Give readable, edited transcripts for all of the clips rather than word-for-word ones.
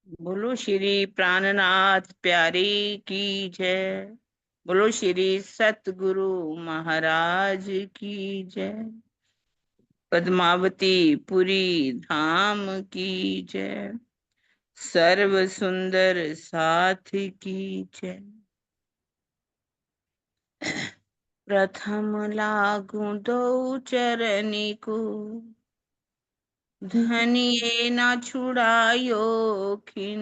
बोलो श्री प्राणनाथ प्यारी की जय। बोलो श्री सतगुरु महाराज की जय। पद्मावती पुरी धाम की जय। सर्व सुंदर साथ की जय। प्रथम लागू दो चरनी को, धनिये ना छुड़ायो खिन।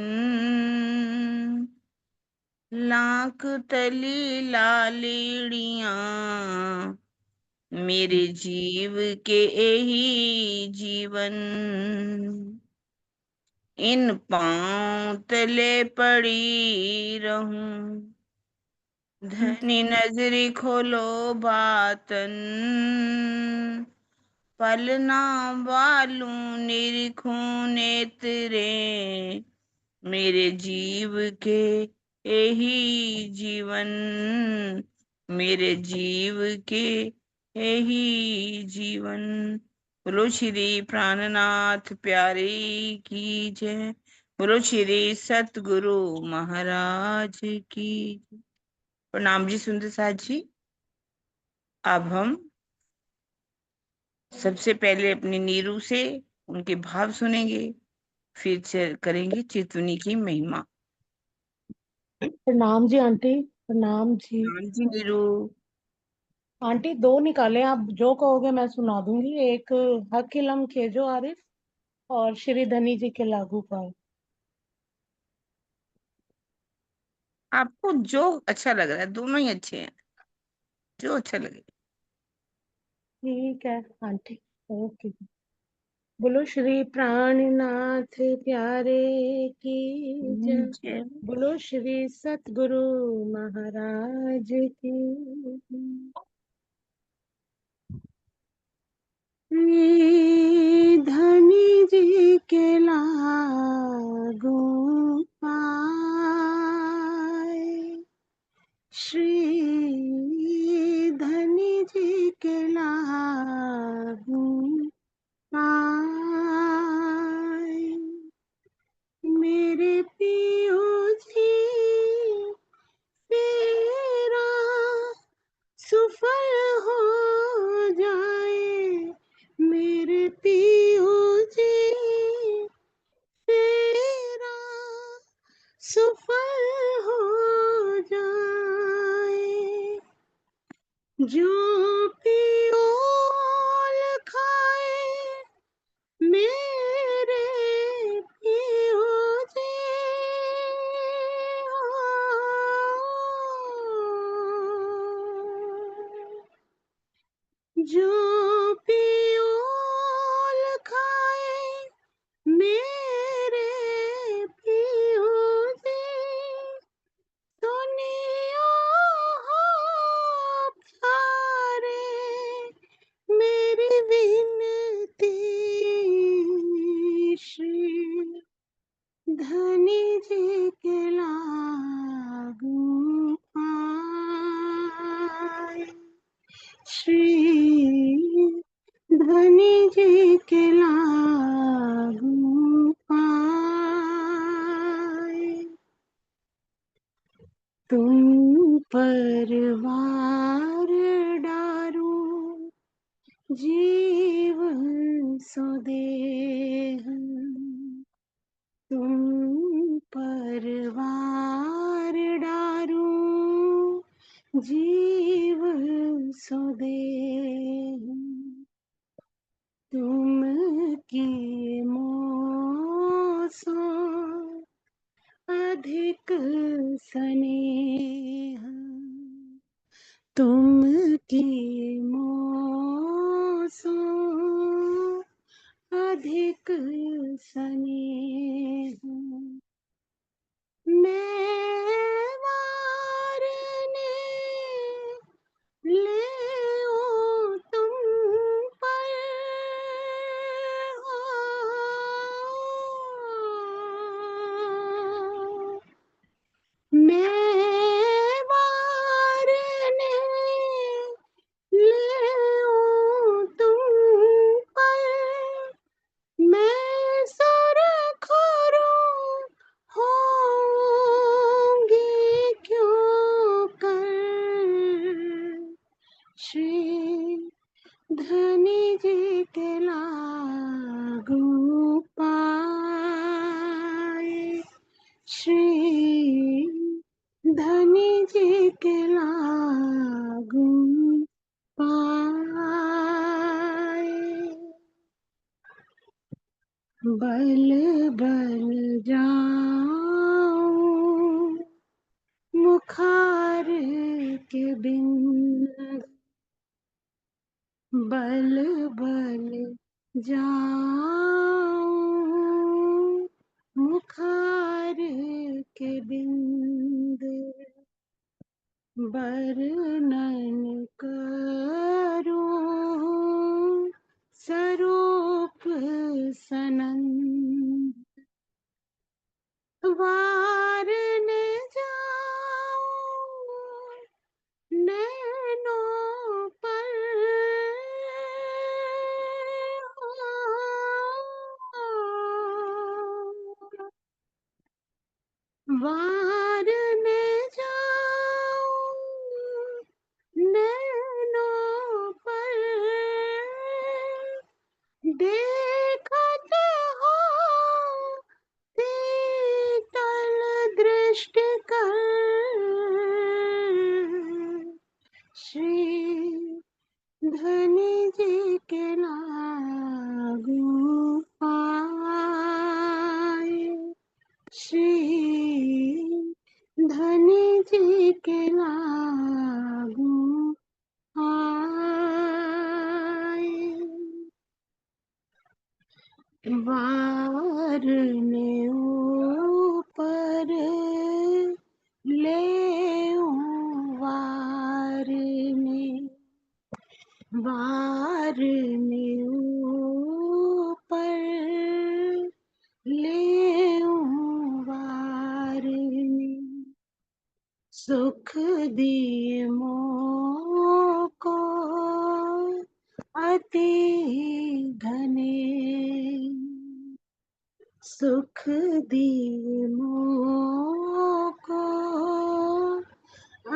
लाख तली लालिड़िया, मेरे जीव के यही जीवन। इन पांव तले पड़ी रहूं, धनी नजरी खोलो बातन। पलना बालू निरखूं नेत्रे, मेरे जीव के यही जीवन। मेरे जीव के यही जीवन। बोलो श्री प्राणनाथ प्यारे की जय। बोलो श्री सतगुरु महाराज की जय। प्रणाम जी सुंदर साथ जी। अब हम सबसे पहले अपनी नीरू से उनके भाव सुनेंगे, फिर करेंगे चितवनी की महिमा। प्रणाम जी आंटी। प्रणाम जी। हाँ जी नीरू। आंटी दो निकाले, आप जो कहोगे मैं सुना दूंगी। एक हक इलम खेजो आरिफ और श्री धनी जी के लागू पाए। आपको जो अच्छा लग रहा है, दोनों ही अच्छे हैं, जो अच्छा लगे। ठीक है आंटी, ओके। बोलो श्री प्राणनाथ प्यारे की जय। जय। बोलो श्री सतगुरु महाराज की जय। श्री धनी जी के लागू पाए, श्री धनी जी के लागू पाए। मेरे पियो जी तेरा सुफल हो जाए। मेरे पियो जी तेरा सुफल हो जाए। जो पियोल खाए मेरे पियो जी, जो पियोल खाए मेरे पियो जी, सुनियो हो प्यारे मेरी विनती। श्री धनी जी के लागू पाए, श्री धनी जी के लागू पाए। तुम परवार डारो जीवन स्वदेह। तुम परवार डारो जीव स्वदेह। तुम की मोसो अधिक स्नेह। तुम की मोसो अधिक स्नेह। मैवारने ले तुम पर हो, मैवारने ले तुम पर। मैं बल बल जाऊं मुखार के बिंद, बल बल जाऊं मुखार के बिंद, वर्णन करूं सरूप सनंद, वारने जाऊं नैनों पर वारने जाऊं नैनों पर, देखत हो शीतल दृष्टि कर, श्री धनी जी के लागू पाए, श्री धनी जी के लागू आए, वार ने ऊपर ले वार में, वार ने ऊपर ले वार में, सुख दिए मोको अति घने, सुख दिए मोको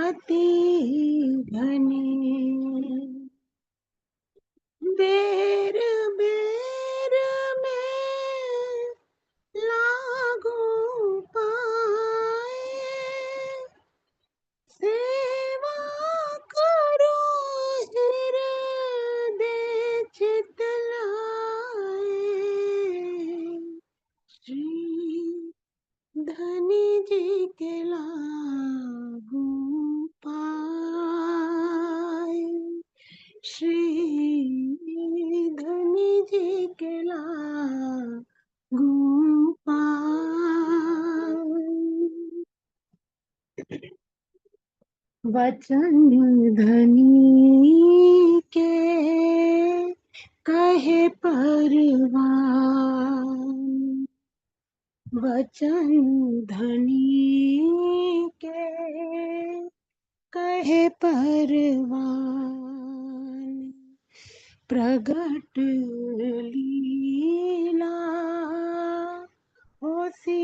अति घने, बेर बेर में लागू पाए, सेवा करो हृदय चित लाए, श्री धनी जी के लागू पाए, श्री धनी जी के लागू पाए, वचन धनी के कहे परवान, वचन धनी के कहे परवान, प्रगट लीला होसी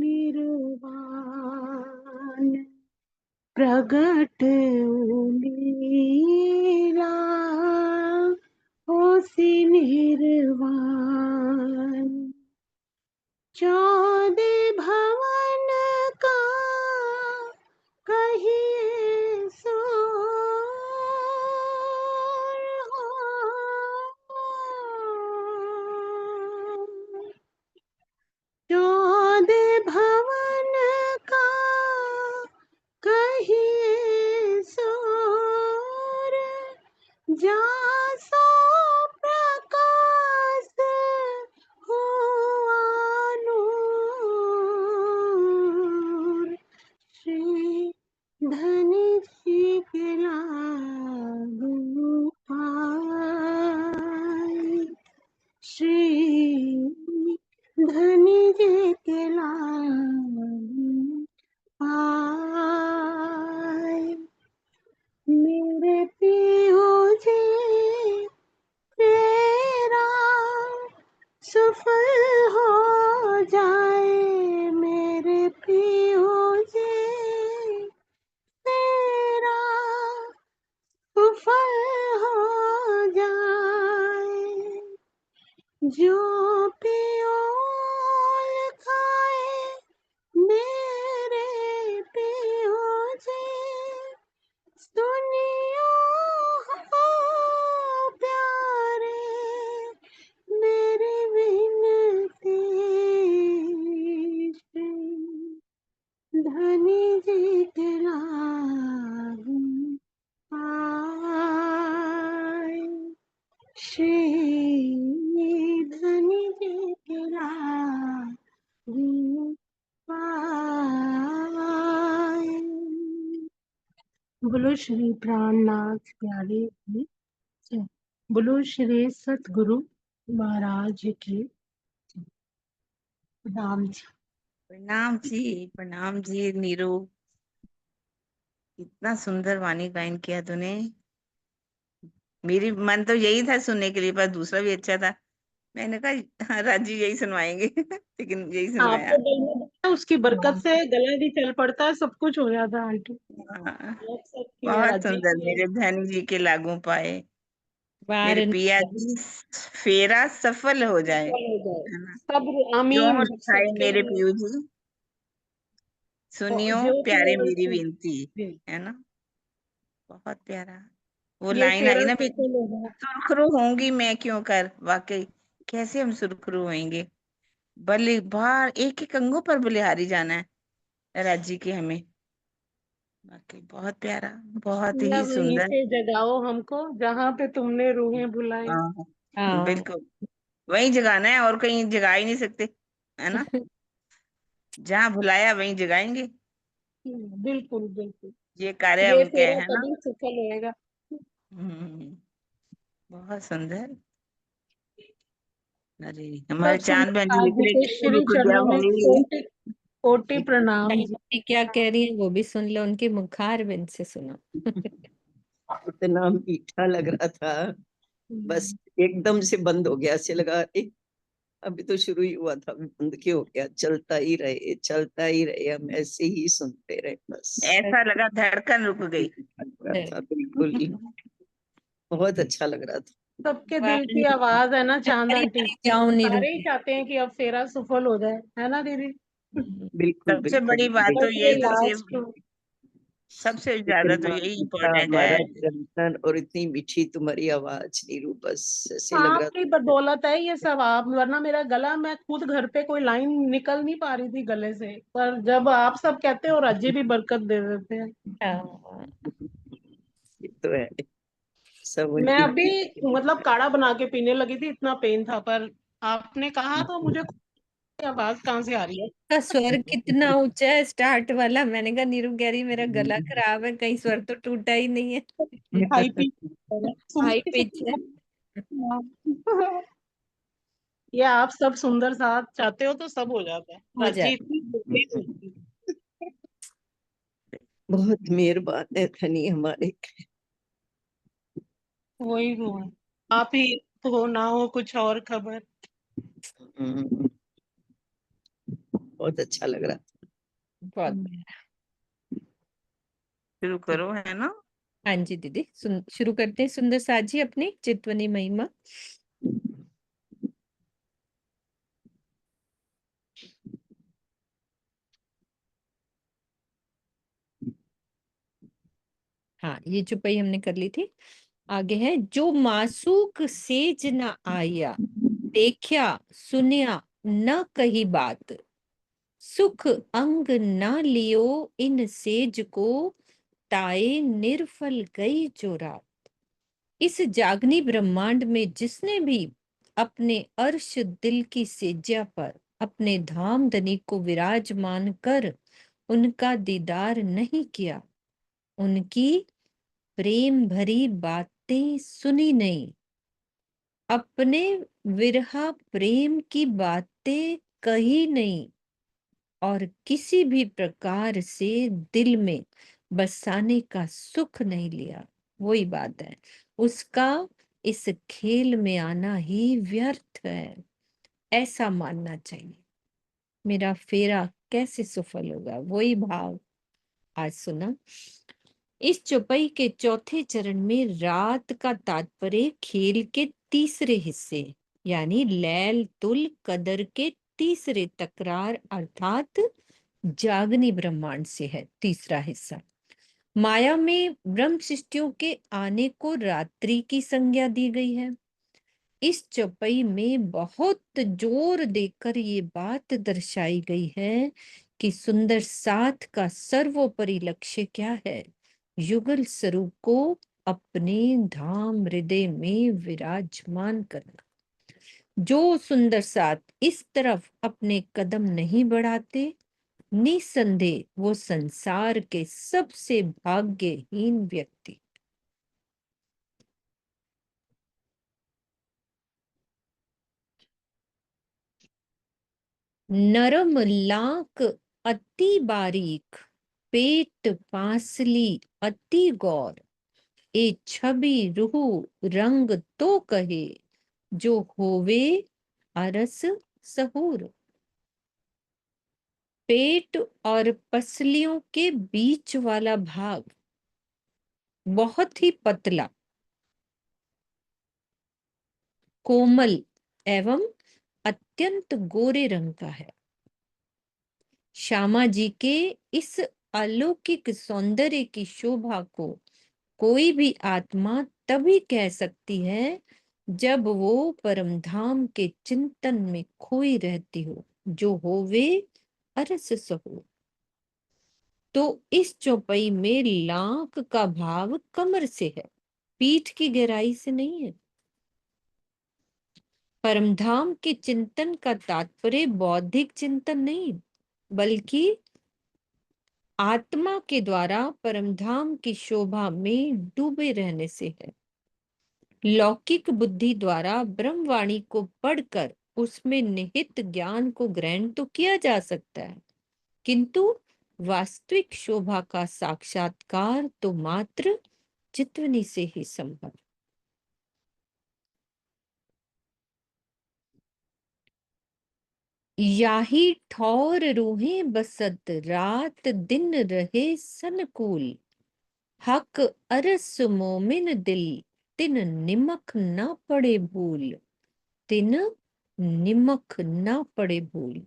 निर्वाण, प्रगट लीला होसी निर्वाण, चौदह भवन का कहिए सोर हो, चौदह भवन का कहिए सोर, जासो प्रकाश हुआ नूर, श्री धनी जी के लागू पाए, श्री धनी जी के लागू पाए, मेरे पियो जी तेरा सफल हो जाए, मेरे पियो जी तेरा सफल हो जाए, जो पियोल खाए मेरे पियो जी, सुनियो हो प्यारे मेरी विनती बोलो श्री प्राणनाथ प्यारे जी, जय। बोलो श्री सतगुरु महाराज की नाम जी। प्रणाम जी नीरू। इतना सुंदर वाणी गायन किया तूने। मेरी मन तो यही था सुनने के लिए, पर दूसरा भी अच्छा था। मैंने कहा हाँ, राजी यही सुनवाएंगे लेकिन यही आपको सुनवाया। दिल में बता, उसकी बरकत से गला भी चल पड़ता है, सब कुछ हो जाता है आंटी। हाँ, आप सबकी है, बहुत अजी सुंदर। की है, मेरे धनी जी के लागू पाए, मेरे वारन पिया जी फेरा सफल हो जाए, सफल हो जाए है ना। सब, जो आमीन लिखाए सबके मेरे लिए। पियू जी, सुनियो जो प्यारे भी मेरी है, विनती, जी, है ना। बहुत प्यारा। वो ये लाइन आई फेरा ना, सफल हो जाए। सुरखरू होंगी मैं क्यों कर, वाकई कैसे हम सुरखरू होंगे। बलि बार एक एक अंगों पर बलिहारी जाना है राजी के हमें। वाकई बहुत प्यारा, बहुत या ही वहीं सुंदर। से जगाओ हमको जहाँ पे तुमने रूहें बुलाई। हाँ, हाँ। बिल्कुल वहीं जगाना है, और कहीं जगा ही नहीं सकते, है ना। जहाँ बुलाया वहीं जगाएंगे। बिल्कुल बिल्कुल। ये कार्य ये क्या फेरा है ना। तभी सफल होएगा। हम्म, बहुत सुंदर। अरे सब हमारे चांद सुंदर बहन जी लाल लिख जी रहे के कि श्री रुक जा चरणों में भाई। कोटि कोटि प्रणाम जी। आंटी क्या कह रही है वो भी सुन लो, उनके मुखार बिंद से सुनो। इतना मीठा लग रहा था, बस एकदम से बंद हो गया। ऐसे लगा अभी तो शुरू ही हुआ था, अभी बंद क्यों हो गया। चलता ही रहे, चलता ही रहे, हम ऐसे ही सुनते रहे बस। ऐसा लगा धड़कन रुक गई। लग रहा था बिल्कुल ही, बहुत अच्छा लग रहा था। सबके दिल की वारन आवाज है ना चांद हरी आंटी। हरी जाऊं नीरू। सारे ही चाहते हैं कि अब फेरा सफल हो जाए, है ना दीदी। बिल्कुल सबसे बिल्कुल बड़ी बात तो बस ये यही तो सेव, लास्ट। सबसे ज्यादा तो इतना यही मीठा इम्पोर्टेंट है। हमारा चिंतन और इतनी मीठी तुम्हारी आवाज नीरू, बस ऐसे लग रहा आपकी था। बदौलत है ये सब, आप, वरना मेरा गला, मैं खुद घर पे कोई लाइन निकल नहीं पा रही थी गले से, पर जब आप सब कहते हो, रज्जी भी बरकत दे देते हैं। हाँ। ये तो है, सब मैं उनकी अभी मतलब काढ़ा बना के पीने लगी थी, इतना पेन था, पर आपने कहा तो मुझे आवाज कहाँ से आ रही है। का स्वर कितना ऊंचा है स्टार्ट वाला। मैंने कहा नीरू कह रही मेरा गला खराब है, कहीं स्वर तो टूटा ही नहीं है। हाई पिच हाई सुनते पिच है। हाँ। ये आप सब सुंदर साथ चाहते हो तो सब हो जाता है, हो रज्जी जाता इतनी तेज होती है। बहुत मेहरबान है धनी हमारे। वही वो है। आप ही हो ना हो कुछ और खबर। हम्म, बहुत अच्छा लग रहा बहुत प्यारा। शुरू ठीक। करो, है ना। हाँ जी दीदी, शुरू करते हैं सुंदर साजी अपनी चितवनी महिमा। हाँ, ये चुपई हमने कर ली थी। आगे है, जो मासूक सेज न आया, देखा सुनिया न कही बात, सुख अंग न लियो इन सेज को, ताए निर्फल गई जो रात। इस जागनी ब्रह्मांड में जिसने भी अपने अर्श दिल की सेज्या पर अपने धाम धनी को विराजमान कर उनका दीदार नहीं किया, उनकी प्रेम भरी बातें सुनी नहीं, अपने विरहा प्रेम की बातें कही नहीं, और किसी भी प्रकार से दिल में बसाने का सुख नहीं लिया, वही बात है, उसका इस खेल में आना ही व्यर्थ है, ऐसा मानना चाहिए। मेरा फेरा कैसे सफल होगा, वही भाव आज सुना। इस चौपाई के चौथे चरण में रात का तात्पर्य खेल के तीसरे हिस्से यानी लैल तुल कदर के तीसरे तकरार अर्थात जागनी ब्रह्मांड से है। तीसरा हिस्सा माया में ब्रह्म सृष्टियों के आने को रात्रि की संज्ञा दी गई है। इस चौपाई में बहुत जोर देकर ये बात दर्शाई गई है कि सुंदर साथ का सर्वोपरि लक्ष्य क्या है, युगल स्वरूप को अपने धाम हृदय में विराजमान करना। जो सुंदर साथ इस तरफ अपने कदम नहीं बढ़ाते निसंदेह वो संसार के सबसे भाग्यहीन व्यक्ति। नरम लाक अति बारीक, पेट पांसली अति गौर, ए छवि रूह रंग तो कहे, जो होवे अरस सहूर। पेट और पसलियों के बीच वाला भाग बहुत ही पतला, कोमल एवं अत्यंत गोरे रंग का है। श्यामा जी के इस अलौकिक सौंदर्य की शोभा को कोई भी आत्मा तभी कह सकती है जब वो परमधाम के चिंतन में खोई रहती हो, जो होवे अरस सहो। तो इस चौपाई में लाख का भाव कमर से है, पीठ की गहराई से नहीं है। परमधाम के चिंतन का तात्पर्य बौद्धिक चिंतन नहीं, बल्कि आत्मा के द्वारा परमधाम की शोभा में डूबे रहने से है। लौकिक बुद्धि द्वारा ब्रह्मवाणी को पढ़कर उसमें निहित ज्ञान को ग्रहण तो किया जा सकता है, किंतु वास्तविक शोभा का साक्षात्कार तो मात्र चित्तवनी से ही संभव। याही ठौर रूहें बसत, रात दिन रहे सनकूल, हक अरस मोमिन दिल, तिन निमक न पड़े भूल, तिन निमक न पड़े भूल।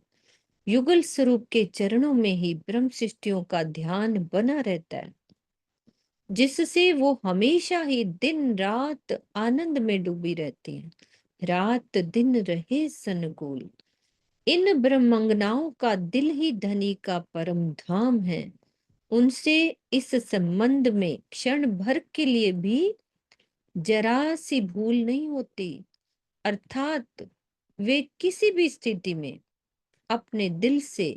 युगल स्वरूप के चरणों में ही ब्रह्म सृष्टियों का ध्यान बना रहता है, जिससे वो हमेशा ही दिन रात आनंद में डूबी रहती हैं। रात दिन रहे सनगोल। इन ब्रह्मंगनाओं का दिल ही धनी का परम धाम है। उनसे इस संबंध में क्षण भर के लिए भी जरा सी भूल नहीं होती, अर्थात वे किसी भी स्थिति में अपने दिल से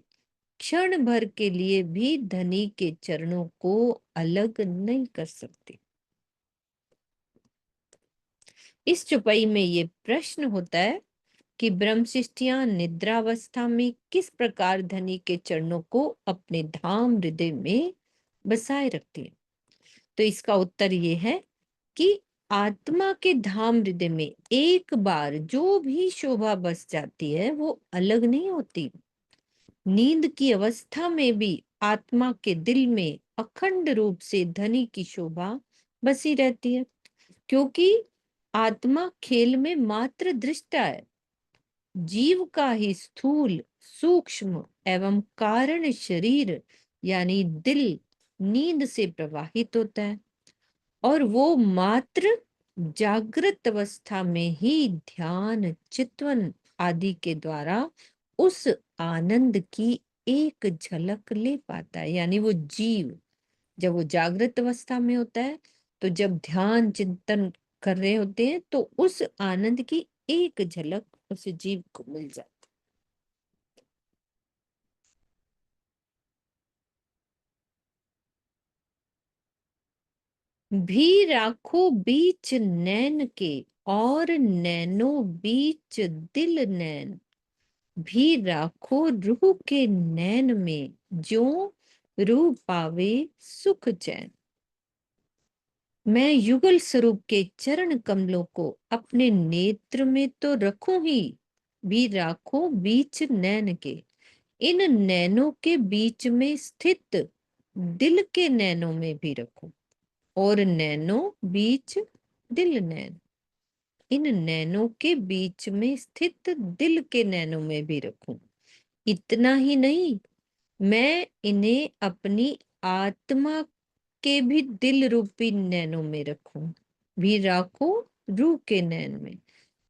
क्षण भर के लिए भी धनी के चरणों को अलग नहीं कर सकते। इस चौपाई में ये प्रश्न होता है कि ब्रह्म सृष्टियां निद्रावस्था में किस प्रकार धनी के चरणों को अपने धाम हृदय में बसाए रखती है। तो इसका उत्तर ये है कि आत्मा के धाम हृदय में एक बार जो भी शोभा बस जाती है वो अलग नहीं होती। नींद की अवस्था में भी आत्मा के दिल में अखंड रूप से धनी की शोभा बसी रहती है, क्योंकि आत्मा खेल में मात्र दृष्टा है। जीव का ही स्थूल सूक्ष्म एवं कारण शरीर यानी दिल नींद से प्रवाहित होता है, और वो मात्र जागृत अवस्था में ही ध्यान चितवन आदि के द्वारा उस आनंद की एक झलक ले पाता है। यानी वो जीव जब वो जागृत अवस्था में होता है, तो जब ध्यान चिंतन कर रहे होते हैं, तो उस आनंद की एक झलक उस जीव को मिल जाती। भी राखो बीच नैन के, और नैनो बीच दिल नैन, भी राखो रूह के नैन में, जो रूह पावे सुख चैन। मैं युगल स्वरूप के चरण कमलों को अपने नेत्र में तो रखूं ही, भी राखो बीच नैन के, इन नैनों के बीच में स्थित दिल के नैनों में भी रखूं, और नैनो बीच दिल नैन, इन नैनों के बीच में स्थित दिल के नैनों में भी रखूं। इतना ही नहीं, मैं इन्हें अपनी आत्मा के भी दिल रूपी नैनों में रखूं, भी राखो रूह के नैन में,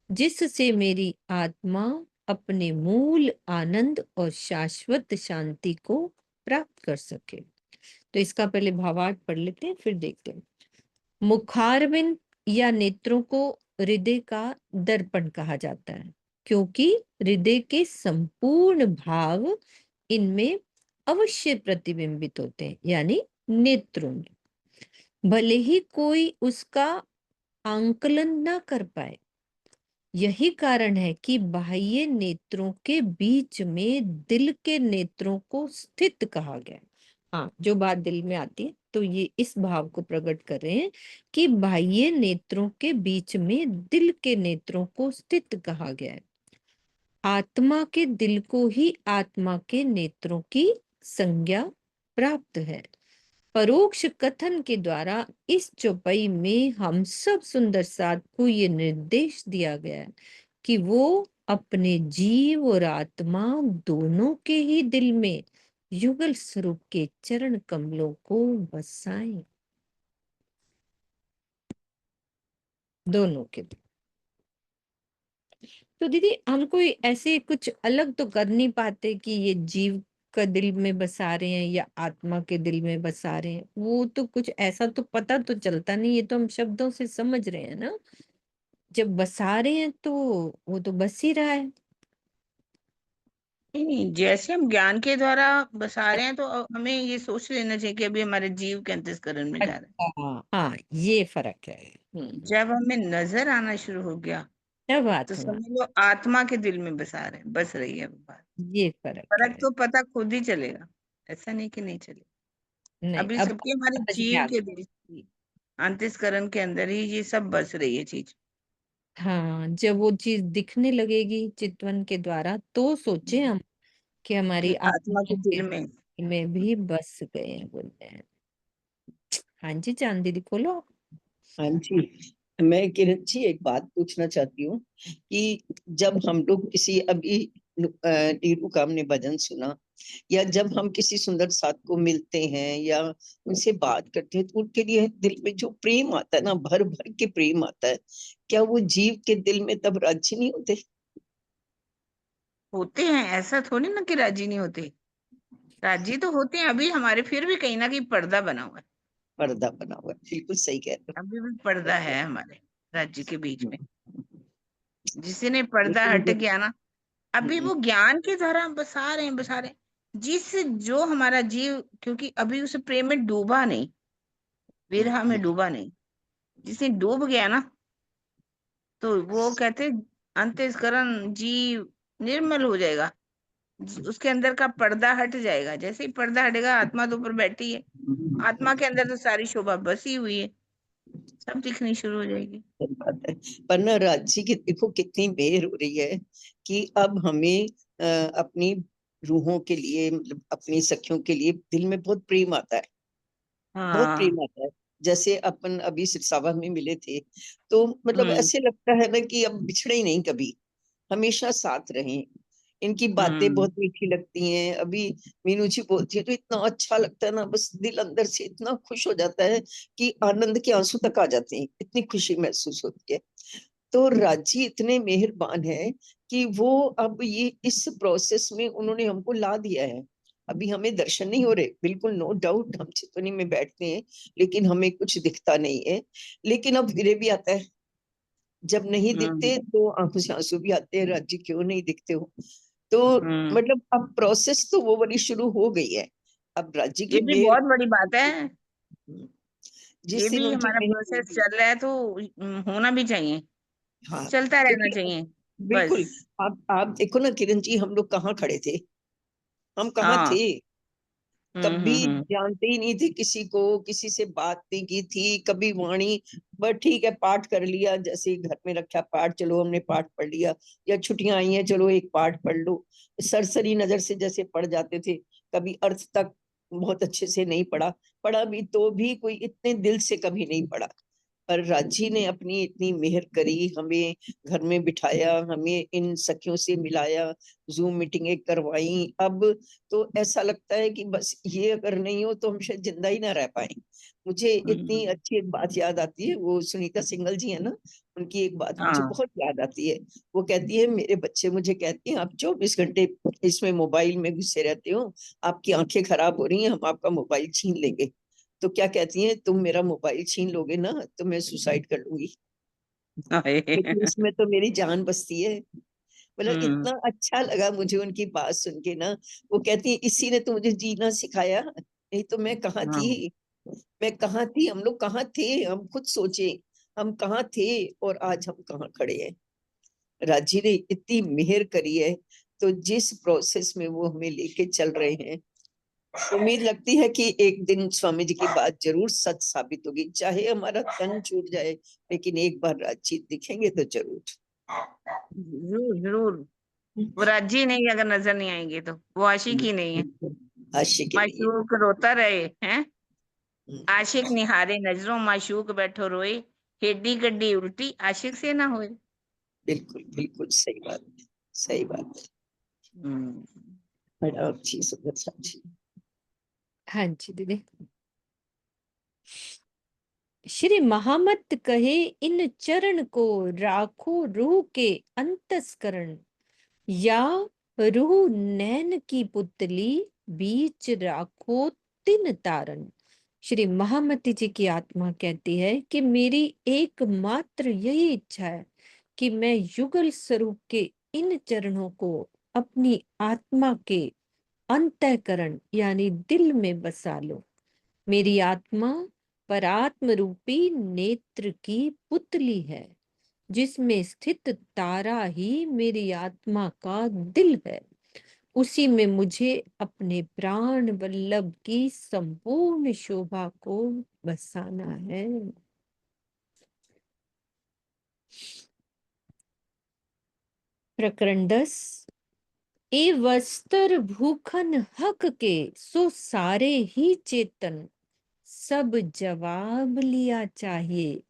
जिससे मेरी आत्मा अपने मूल आनंद और शाश्वत शांति को प्राप्त कर सके। तो इसका पहले भावार्थ पढ़ लेते हैं, फिर देखते हैं। मुखारविंद या नेत्रों को हृदय का दर्पण कहा जाता है, क्योंकि हृदय के संपूर्ण भाव इनमें अवश्य प्रतिबिंबित होते हैं, यानी नेत्रों में, भले ही कोई उसका आंकलन न कर पाए। यही कारण है कि बाह्य नेत्रों के बीच में दिल के नेत्रों को स्थित कहा गया है। हाँ, जो बात दिल में आती है तो ये इस भाव को प्रकट कर रहे हैं कि बाह्य नेत्रों के बीच में दिल के नेत्रों को स्थित कहा गया है। आत्मा के दिल को ही आत्मा के नेत्रों की संज्ञा प्राप्त है। परोक्ष कथन के द्वारा इस चौपाई में हम सब सुंदर साध को ये निर्देश दिया गया है कि वो अपने जीव और आत्मा दोनों के ही दिल में युगल स्वरूप के चरण कमलों को बसाएं। दोनों के दिल। तो दीदी, हम कोई ऐसे कुछ अलग तो कर नहीं पाते कि ये जीव का दिल में बसा रहे हैं या आत्मा के दिल में बसा रहे हैं, वो तो कुछ ऐसा तो पता तो चलता नहीं, ये तो हम शब्दों से समझ रहे हैं ना। जब बसा रहे हैं तो वो तो बस ही रहा है। नहीं नहीं, जैसे हम ज्ञान के द्वारा बसा रहे हैं तो हमें ये सोच लेना चाहिए कि अभी हमारे जीव के अंतस्करण में जा रहा अच्छा, हाँ, ये फर्क है। है। जब हमें नजर आना शुरू हो गया जब तो आत्मा, समझ लो आत्मा के दिल में बसा रहे हैं, बस रही है वो बात। ये फर्क फर्क है। तो पता खुद ही चलेगा, ऐसा नहीं कि नहीं चलेगा। नहीं, अभी अब सबके हमारे समझ में जीव आ के गया। दिल की अंतस्करण के अंदर ही ये सब बस रही है चीज। हाँ, जब वो चीज दिखने लगेगी चितवन के द्वारा तो सोचे हम कि हमारी कि आत्मा आत्मा के के दिल में। दिल में भी बस गए हैं बोलते हैं। हाँ जी, चांद दीदी खोलो। हाँ जी, मैं किरण जी एक बात पूछना चाहती हूँ कि जब हम लोग किसी अभी नीरू का हमने भजन सुना, या जब हम किसी सुंदर साथ को मिलते हैं या उनसे बात करते हैं तो उनके लिए दिल में जो प्रेम आता है ना, भर भर के प्रेम आता है, क्या वो जीव के दिल में तब राज्य नहीं होते? होते हैं, ऐसा थोड़ी ना कि राजी नहीं होते, राजी तो होते हैं। अभी हमारे फिर भी कहीं ना कहीं पर्दा बना हुआ है। पर्दा बना हुआ है, बिल्कुल सही कह रहे अभी भी पर्दा है हमारे राज्य के बीच हो। में। जिससे ने पर्दा लेकिन हट गया ना, अभी हम्म, वो ज्ञान के द्वारा हम बसा रहे हैं, बसा रहे हैं। जिस जो हमारा जीव, क्योंकि अभी उसे प्रेम में डूबा नहीं, विरह में डूबा नहीं, जिसे डूब गया ना, तो वो कहते अंतःकरण जीव निर्मल हो जाएगा। उसके अंदर का पर्दा हट जाएगा। जैसे ही पर्दा हटेगा, आत्मा तो ऊपर बैठी है, आत्मा के अंदर तो सारी शोभा बसी हुई है, सब दिखनी शुरू हो जाएगी। सही बात है। पर ना राज्य की देखो कितनी मेहर हो रही है कि अब हमें अपनी रूहों के लिए, मतलब अपनी सखियों के लिए दिल में बहुत प्रेम आता है, बहुत हाँ। प्रेम आता है। जैसे अपन अभी सिरसावा में मिले थे तो मतलब हम्म। ऐसे लगता है ना कि अब बिछड़े ही नहीं कभी, हमेशा साथ रहें। इनकी बातें हम्म। बहुत मीठी लगती हैं। अभी मीनू जी बोलती है तो इतना अच्छा लगता है ना, बस दिल अंदर से इतना खुश हो जाता है कि आनंद के आंसू तक आ जाते हैं, इतनी खुशी महसूस होती है। तो राजी इतने मेहरबान है कि वो अब ये इस प्रोसेस में उन्होंने हमको ला दिया है। अभी हमें दर्शन नहीं हो रहे, बिल्कुल नो डाउट, हम चितवनी में बैठते हैं लेकिन हमें कुछ दिखता नहीं है। लेकिन अब फिर भी आता है, जब नहीं हम्म। दिखते तो आंखों से आंसू भी आते हैं, राज्य क्यों नहीं दिखते हो। तो हम्म। मतलब अब प्रोसेस तो वो वाली शुरू हो गई है। अब राज्य की ये भी मेहर, बहुत बड़ी बात है। ये जिस दिन भी उनकी हमारा मेहर प्रोसेस होगी। चल रहा है तो होना भी चाहिए, हाँ, चलता रहना क्योंकि चाहिए। बस। बिल्कुल, आप देखो ना किरण जी, हम लोग कहाँ खड़े थे, हम कहाँ थे, हाँ। कभी हम्म। जानते ही नहीं थे किसी को, किसी से बात नहीं की थी कभी वाणी। बस ठीक है, पाठ कर लिया, जैसे घर में रखा पाठ, चलो हमने पाठ पढ़ लिया, या छुट्टियां आई हैं चलो एक पाठ पढ़ लो, सरसरी नजर से जैसे पढ़ जाते थे। कभी अर्थ तक बहुत अच्छे से नहीं पढ़ा, पढ़ा भी तो भी कोई इतने दिल से कभी नहीं पढ़ा। पर राजी ने अपनी इतनी मेहर करी, हमें घर में बिठाया, हमें इन सखियों से मिलाया, जूम मीटिंगें करवाई। अब तो ऐसा लगता है कि बस ये अगर नहीं हो तो हम शायद जिंदा ही ना रह पाए। मुझे इतनी हम्म। अच्छी एक बात याद आती है, वो सुनीता सिंगल जी है ना, उनकी एक बात मुझे हाँ। बहुत याद आती है। वो कहती है, मेरे बच्चे मुझे कहती हैं आप 24 घंटे इसमें मोबाइल में घुसे रहते हो, आपकी आंखें खराब हो रही हैं, हम आपका मोबाइल छीन लेंगे। तो क्या कहती हैं, तुम मेरा मोबाइल छीन लोगे ना तो मैं सुसाइड कर लूंगी, हाय। लेकिन इसमें तो मेरी जान बसती है। मतलब इतना अच्छा लगा मुझे उनकी बात सुन के ना। वो कहती है इसी ने तो मुझे जीना सिखाया, नहीं तो मैं कहाँ हाँ थी। मैं कहाँ थी, हम लोग कहाँ थे, हम खुद सोचे हम कहाँ थे और आज हम कहाँ खड़े हैं। राजी ने इतनी मेहर करी है, तो जिस प्रोसेस में वो हमें लेके चल रहे हैं, उम्मीद लगती है कि एक दिन स्वामी जी की बात जरूर सच साबित होगी, चाहे हमारा तन छूट जाए, लेकिन एक बार राजी दिखेंगे तो जरूर। जरूर जरूर। वो राजी नहीं अगर नजर नहीं आएंगे तो, वो आशिक ही नहीं है। आशिक के लिए। माशूक रोता रहे हैं, आशिक निहारे नजरों, माशूक बैठो रोए, हेडी गड्डी उल्टी आशिक से ना होए। बिल्कुल बिल्कुल सही बात, सही बात। बड़ा अच्छी सुंदर साक्षी। हाँ जी दीदी। श्री महामत कहे इन चरण को राखो रूह के अंतस्करण, या रूह नैन की पुतली बीच राखो तिन तारन। श्री महामती जी की आत्मा कहती है कि मेरी एकमात्र यही इच्छा है कि मैं युगल स्वरूप के इन चरणों को अपनी आत्मा के अंतःकरण यानी दिल में बसा लो। मेरी आत्मा परात्म रूपी नेत्र की पुतली है, जिसमें स्थित तारा ही मेरी आत्मा का दिल है। उसी में मुझे अपने प्राण वल्लभ की संपूर्ण शोभा को बसाना है। प्रकरण 10। ए वस्त्र भूखन हक के सो सारे ही चेतन, सब जवाब लिया चाहिए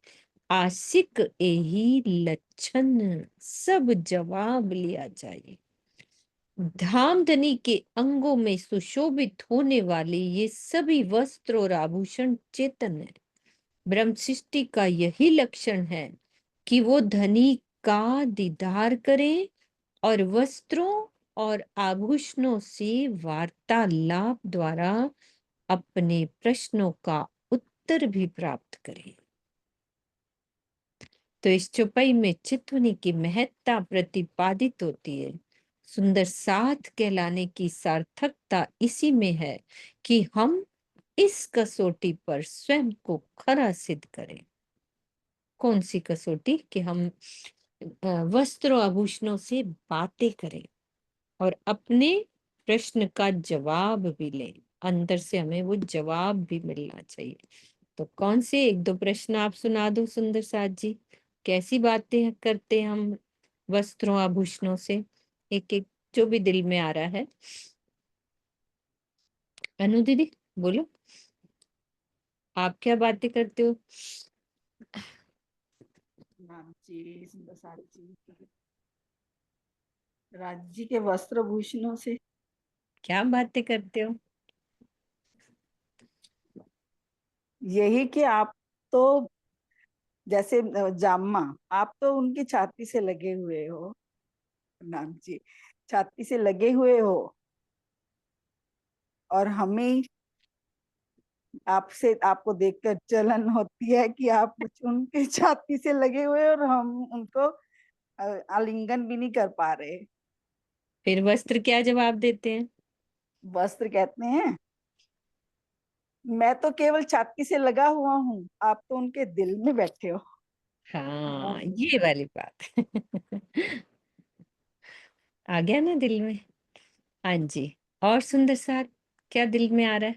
आशिक यही लक्षण, सब जवाब लिया चाहिए। धामधनी के अंगों में सुशोभित होने वाले ये सभी वस्त्र और आभूषण चेतन है। ब्रह्म सृष्टि का यही लक्षण है कि वो धनी का दीदार करें और वस्त्रों और आभूषणों से वार्तालाप द्वारा अपने प्रश्नों का उत्तर भी प्राप्त करें। तो इस चौपाई में चितवनी की महत्ता प्रतिपादित होती है। सुंदर साथ कहलाने की सार्थकता इसी में है कि हम इस कसौटी पर स्वयं को खरा सिद्ध करें। कौन सी कसौटी? कि हम वस्त्रों आभूषणों से बातें करें और अपने प्रश्न का जवाब भी लें। अंदर से हमें वो जवाब भी मिलना चाहिए। तो कौन से एक दो प्रश्न आप सुना दो सुंदर साथ जी। कैसी बातें करते हैं हम वस्त्रों आभूषणों से? एक एक जो भी दिल में आ रहा है। अनु दीदी बोलो, आप क्या बातें करते हो? मैम जी, सुंदर साथ जी, राज्य के वस्त्र भूषणों से क्या बातें करते हो? यही कि आप तो जैसे जामा, आप तो उनकी छाती से लगे हुए हो नाम जी, छाती से लगे हुए हो, और हमें आपसे आपको देखकर जलन होती है कि आप उनके छाती से लगे हुए और हम उनको आलिंगन भी नहीं कर पा रहे। फिर वस्त्र क्या जवाब देते हैं? वस्त्र कहते हैं मैं तो केवल छाती से लगा हुआ हूँ, आप तो उनके दिल में बैठे हो। हाँ, ये वाली बात आ गया ना दिल में। हाँ जी। और सुंदर साथ क्या दिल में आ रहा है?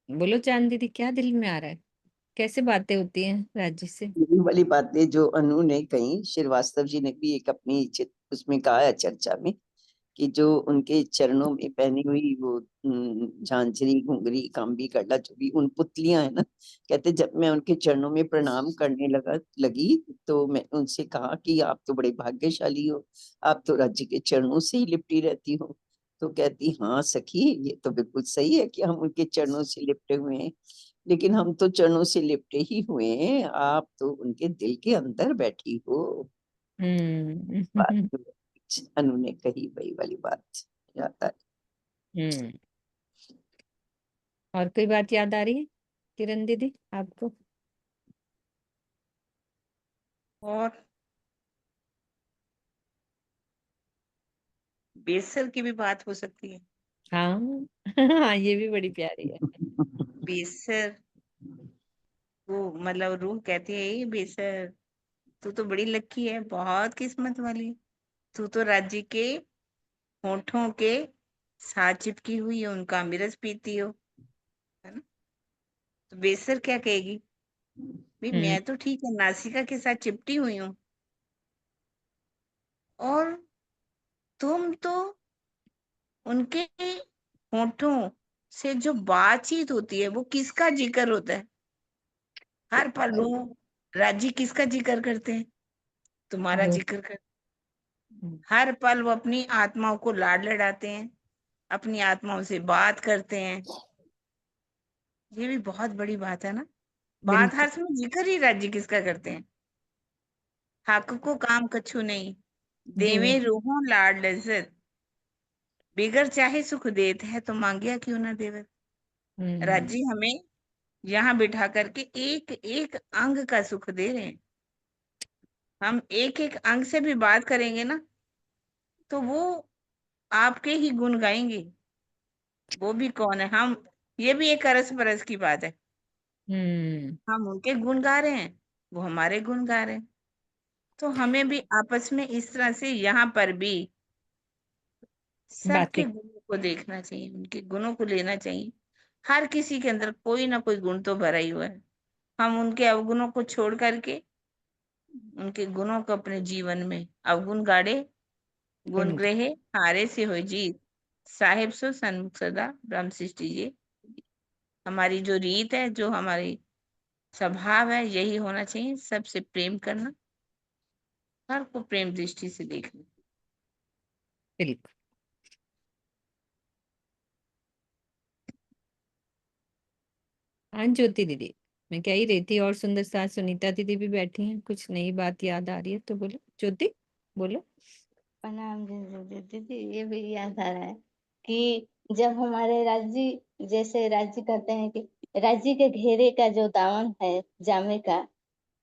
बोलो चांद दीदी, क्या दिल में आ रहा है? कैसे बातें होती हैं राज्य से? यही वाली बातें जो अनु ने कही, श्रीवास्तव जी ने भी एक अपनी उसमें कहा है चर्चा में, कि जो उनके चरणों में पहनी हुई वो झांझरी घुंघरी कांबी कड़ा जो भी उन पुतलियां है ना, कहते जब मैं उनके चरणों में प्रणाम करने लगी तो मैं उनसे कहा कि आप तो बड़े भाग्यशाली हो, आप तो राज्य के चरणों से ही लिपटी रहती हो। तो कहती हाँ सखी, ये तो बिल्कुल सही है कि हम उनके चरणों से लिपटे हुए हैं, लेकिन हम तो चरणों से लिपटे ही हुए हैं, आप तो उनके दिल के अंदर बैठी हो। बात हम्म। जो अनु ने कही वही वाली बात याद आ हम्म। और कोई बात याद आ रही है किरण दीदी आपको? और बेसर की भी बात हो सकती है। हाँ हाँ, ये भी बड़ी प्यारी है। बेसर, वो मतलब रूह कहती है, "ए बेसर, तू तो बड़ी लकी है, बहुत किस्मत वाली। तू तो राज्य के होठों के साथ चिपकी हुई है, उनका अमृत पीती हो।" है ना? तो बेसर क्या कहेगी? भाई हम्म मैं तो ठीक है, नासिका के साथ चिपटी हुई हूँ, और तुम तो उनके होठों से जो बातचीत होती है, वो किसका जिक्र होता है? हर पल वो राजी किसका जिक्र करते हैं? तुम्हारा वो जिक्र कर। हर पल वो अपनी आत्माओं को लाड लड़ाते हैं, अपनी आत्माओं से बात करते हैं। ये भी बहुत बड़ी बात है ना। बात बिल्कुल। हर समय जिक्र ही राज्य किसका करते हैं? हक को काम कछु नहीं, देवे। देवे रूहों लाड लज्जत, बिगर चाहे सुख देत है, तो मांगिया क्यों ना देवे। हम्म राज्य हमें यहाँ बिठा करके एक एक अंग का सुख दे रहे हैं। हम एक एक अंग से भी बात करेंगे ना, तो वो आपके ही गुण गाएंगे। वो भी कौन है? हम। ये भी एक अरस परस की बात है। हम्म हम उनके गुण गा रहे हैं, वो हमारे गुण गा रहे हैं। तो हमें भी आपस में इस तरह से यहाँ पर भी सबके बातें। गुणों को देखना चाहिए, उनके गुणों को लेना चाहिए। हर किसी के अंदर कोई ना कोई गुण तो भरा ही हुआ है। हम उनके अवगुणों को छोड़ करके उनके गुणों को अपने जीवन में अवगुण गाड़े, गुण गुण। ग्रहे हारे से हो जीत, साहिब सो सन्मुख सदा ब्रह्म सृष्टि जी। हमारी जो रीत है, जो हमारी स्वभाव है, यही होना चाहिए, सबसे प्रेम करना, हर को प्रेम दृष्टि से देखना। बिल्कुल। हाँ ज्योति दीदी, मैं कह ही रही थी, और सुंदर साथ सुनीता दीदी भी बैठी हैं, कुछ नई बात याद आ रही है तो बोलो ज्योति, बोलो। प्रणाम दीदी। दीदी ये भी याद आ रहा है कि जब हमारे राज्य, जैसे राज्य कहते हैं कि राज्य के घेरे का जो दामन है जामे का,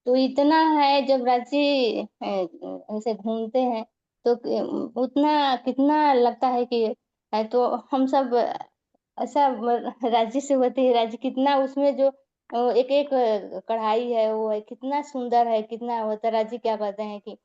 तो इतना है, जब राज्य ऐसे घूमते हैं तो उतना कितना लगता है कि तो हम सब ऐसा राज्य से होते हैं, राज्य कितना उसमें जो एक एक कढ़ाई है वो है, कितना सुंदर है, कितना होता है। राज्य क्या कहते हैं कि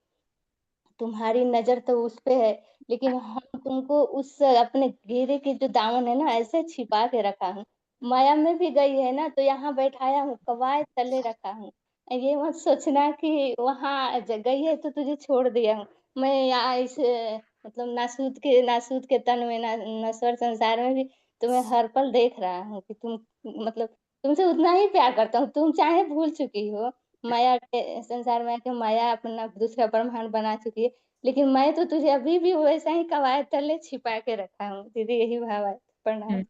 तुम्हारी नजर तो उस पे है, लेकिन हम तुमको उस अपने घेरे के जो दामन है ना, ऐसे छिपा के रखा हूँ। माया में भी गई है ना, तो यहाँ बैठाया हूँ, कवायद तले रखा हूँ। ये मत सोचना कि वहां गई है तो तुझे छोड़ दिया हूँ। मैं यहाँ इस मतलब नासूद के तन में, नश्वर संसार में भी तुम्हें हर पल देख रहा हूँ कि तुम, मतलब तुमसे उतना ही प्यार करता हूँ। तुम चाहे भूल चुकी हो, माया के संसार में आके माया अपना दूसरा ब्रह्मांड बना चुकी है, लेकिन मैं तो तुझे अभी भी वैसा ही कवायद तले छिपा के रखा हूँ। दीदी यही भाव है। प्रणाम।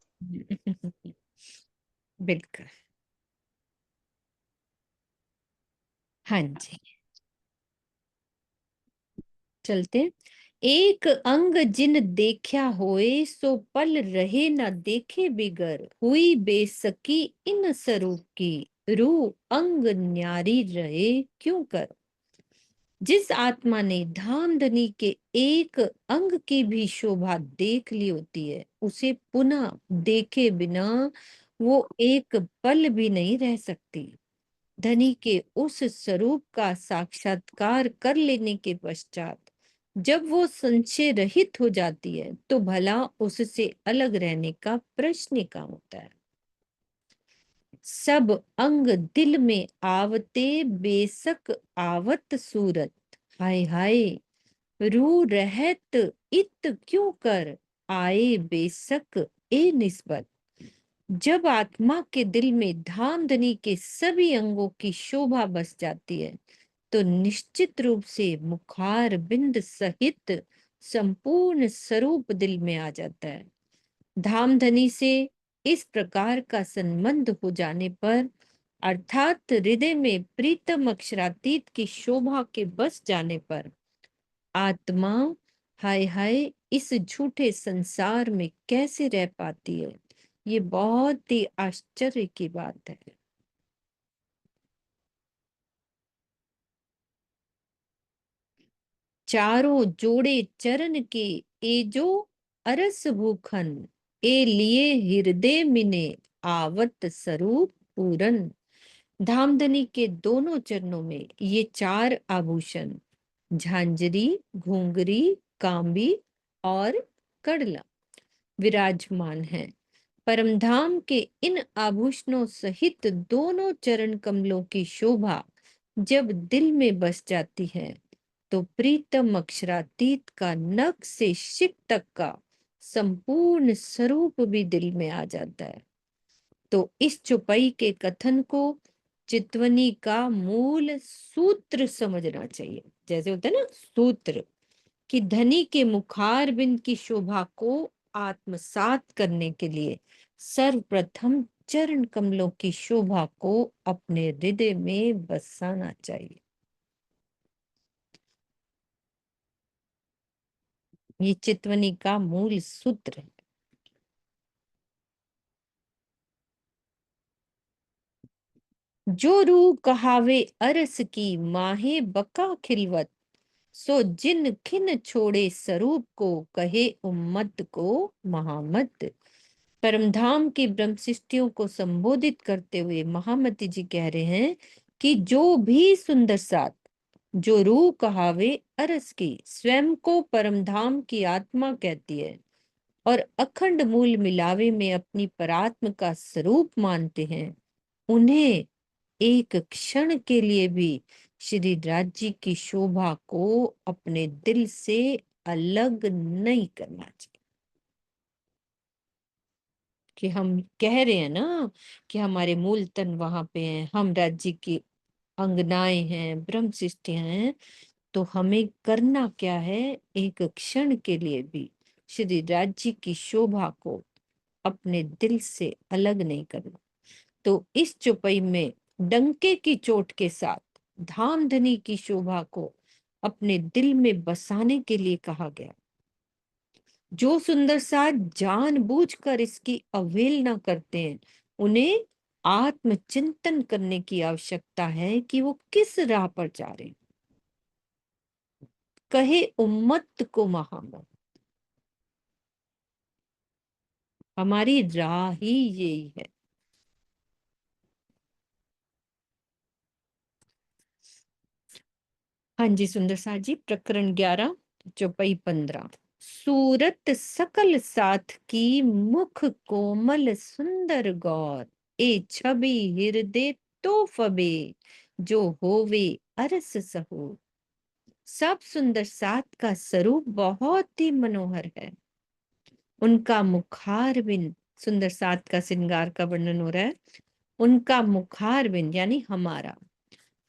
बिल्कुल। हाँ जी, चलते। एक अंग जिन देखा होए, सो पल रहे न देखे बिगर, हुई बेसकी इन स्वरूप की, रूह अंग न्यारी रहे क्यों कर। जिस आत्मा ने धाम धनी के एक अंग की भी शोभा देख ली होती है, उसे पुनः देखे बिना वो एक पल भी नहीं रह सकती। धनी के उस स्वरूप का साक्षात्कार कर लेने के पश्चात जब वो संशय रहित हो जाती है, तो भला उससे अलग रहने का प्रश्न का होता है। सब अंग दिल में आवते, बेसक आवत सूरत, हाय हाय रू रहत इत क्यों कर, आए बेसक ए निस्बत। जब आत्मा के दिल में धामधनी के सभी अंगों की शोभा बस जाती है, तो निश्चित रूप से मुखार बिंद सहित संपूर्ण स्वरूप दिल में आ जाता है। धामधनी से इस प्रकार का संबंध हो जाने पर, अर्थात हृदय में प्रीतम अक्षरातीत की शोभा के बस जाने पर, आत्मा हाय हाय इस झूठे संसार में कैसे रह पाती है, ये बहुत ही आश्चर्य की बात है। चारों जोड़े चरण के ए जो अरस भूखन, ए लिए हृदय मिने, आवत स्वरूप पूरन। धामधनी के दोनों चरणों में ये 4 आभूषण झांझरी, घुंघरी, कांबी और कड़ला विराजमान है। परमधाम के इन आभूषणों सहित दोनों चरण कमलों की शोभा जब दिल में बस जाती है तो प्रीतम अक्षरातीत का नख से शिख तक का संपूर्ण स्वरूप भी दिल में आ जाता है। तो इस चौपाई के कथन को चितवनी का मूल सूत्र समझना चाहिए। जैसे होता है ना सूत्र, कि धनी के मुखार बिंद की शोभा को आत्मसात करने के लिए सर्वप्रथम चरण कमलों की शोभा को अपने हृदय में बसाना चाहिए। ये चितवनी का मूल सूत्र है। जो रू कहावे अरस की, माहे बका खिलवत, सो जिन खिन छोड़े स्वरूप को, कहे उम्मत को महामत। परमधाम की ब्रह्मशिष्टियों को संबोधित करते हुए महामती जी कह रहे हैं कि जो भी सुंदर साथ, जो रूह कहावे अरस की, स्वयं को परमधाम की आत्मा कहती है और अखंड मूल मिलावे में अपनी परात्म का स्वरूप मानते हैं, उन्हें एक क्षण के लिए भी श्री राज्य की शोभा को अपने दिल से अलग नहीं करना चाहिए। कि हम कह रहे हैं ना कि हमारे मूल तन वहां पे हैं, हम राज्य की अंगनाएं हैं, ब्रह्म सृष्टियां हैं, तो हमें करना क्या है, एक क्षण के लिए भी श्री राज्य की शोभा को अपने दिल से अलग नहीं करना। तो इस चौपाई में डंके की चोट के साथ धामधनी की शोभा को अपने दिल में बसाने के लिए कहा गया। जो सुंदर साथ जानबूझकर इसकी अवहेलना करते हैं, उन्हें आत्मचिंतन करने की आवश्यकता है कि वो किस राह पर जा रहे हैं। कहे उम्मत को महामत, हमारी राह ही यही है। हाँ जी सुंदर साथ जी, प्रकरण 11 चौपाई 15। सूरत सकल साथ की, मुख कोमल सुंदर गौर, ए छवि हृदय तो फबे, जो होवे अरस सहो। सब सुंदर साथ का स्वरूप बहुत ही मनोहर है। उनका मुखार बिंद, सुंदर साथ का श्रृंगार का वर्णन हो रहा है। उनका मुखार बिंद यानी हमारा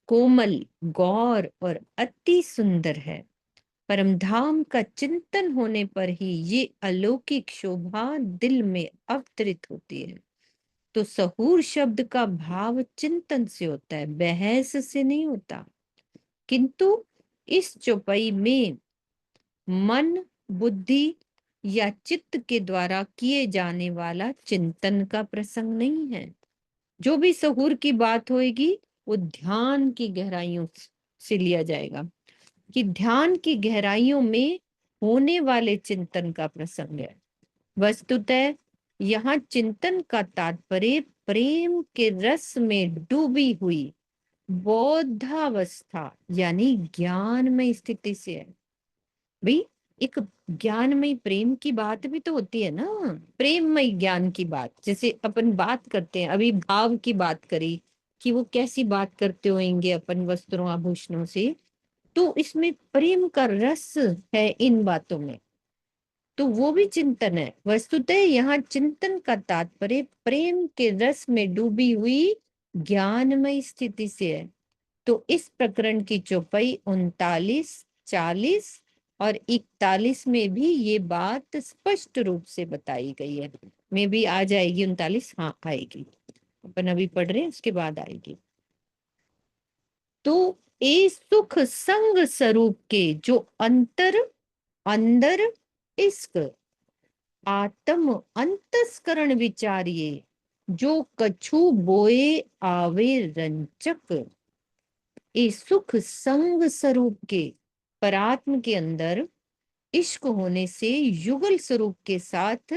कोमल, गौर और अति सुंदर है। परमधाम का चिंतन होने पर ही ये अलौकिक शोभा दिल में अवतरित होती है। तो सहूर शब्द का भाव चिंतन से होता है, बहस से नहीं होता। किंतु इस चौपाई में मन, बुद्धि या चित्त के द्वारा किए जाने वाला चिंतन का प्रसंग नहीं है। जो भी सहूर की बात होगी वो ध्यान की गहराइयों से लिया जाएगा, कि ध्यान की गहराइयों में होने वाले चिंतन का प्रसंग है। वस्तुतः यहाँ चिंतन का तात्पर्य प्रेम के रस में डूबी हुई बौद्धावस्था यानी ज्ञानमय स्थिति से है। भाई एक ज्ञानमय प्रेम की बात भी तो होती है ना, प्रेममय ज्ञान की बात। जैसे अपन बात करते हैं, अभी भाव की बात करी कि वो कैसी बात करते होंगे अपन वस्त्रों आभूषणों से, तो इसमें प्रेम का रस है इन बातों में, तो वो भी चिंतन है। वस्तुतः यहाँ चिंतन का तात्पर्य प्रेम के रस में डूबी हुई ज्ञानमय स्थिति से है। तो इस प्रकरण की चौपाई 39, 40 और 41 में भी ये बात स्पष्ट रूप से बताई गई है। में भी आ जाएगी 39, हाँ आएगी, अपन अभी पढ़ रहे हैं उसके बाद आएगी। तो ए सुख संग स्वरूप के, जो अंदर इश्क आत्म अंतस्करण विचारिये, जो कछु बोए आवे रंचक। ए सुख संग स्वरूप के, परात्म के अंदर इश्क होने से युगल स्वरूप के साथ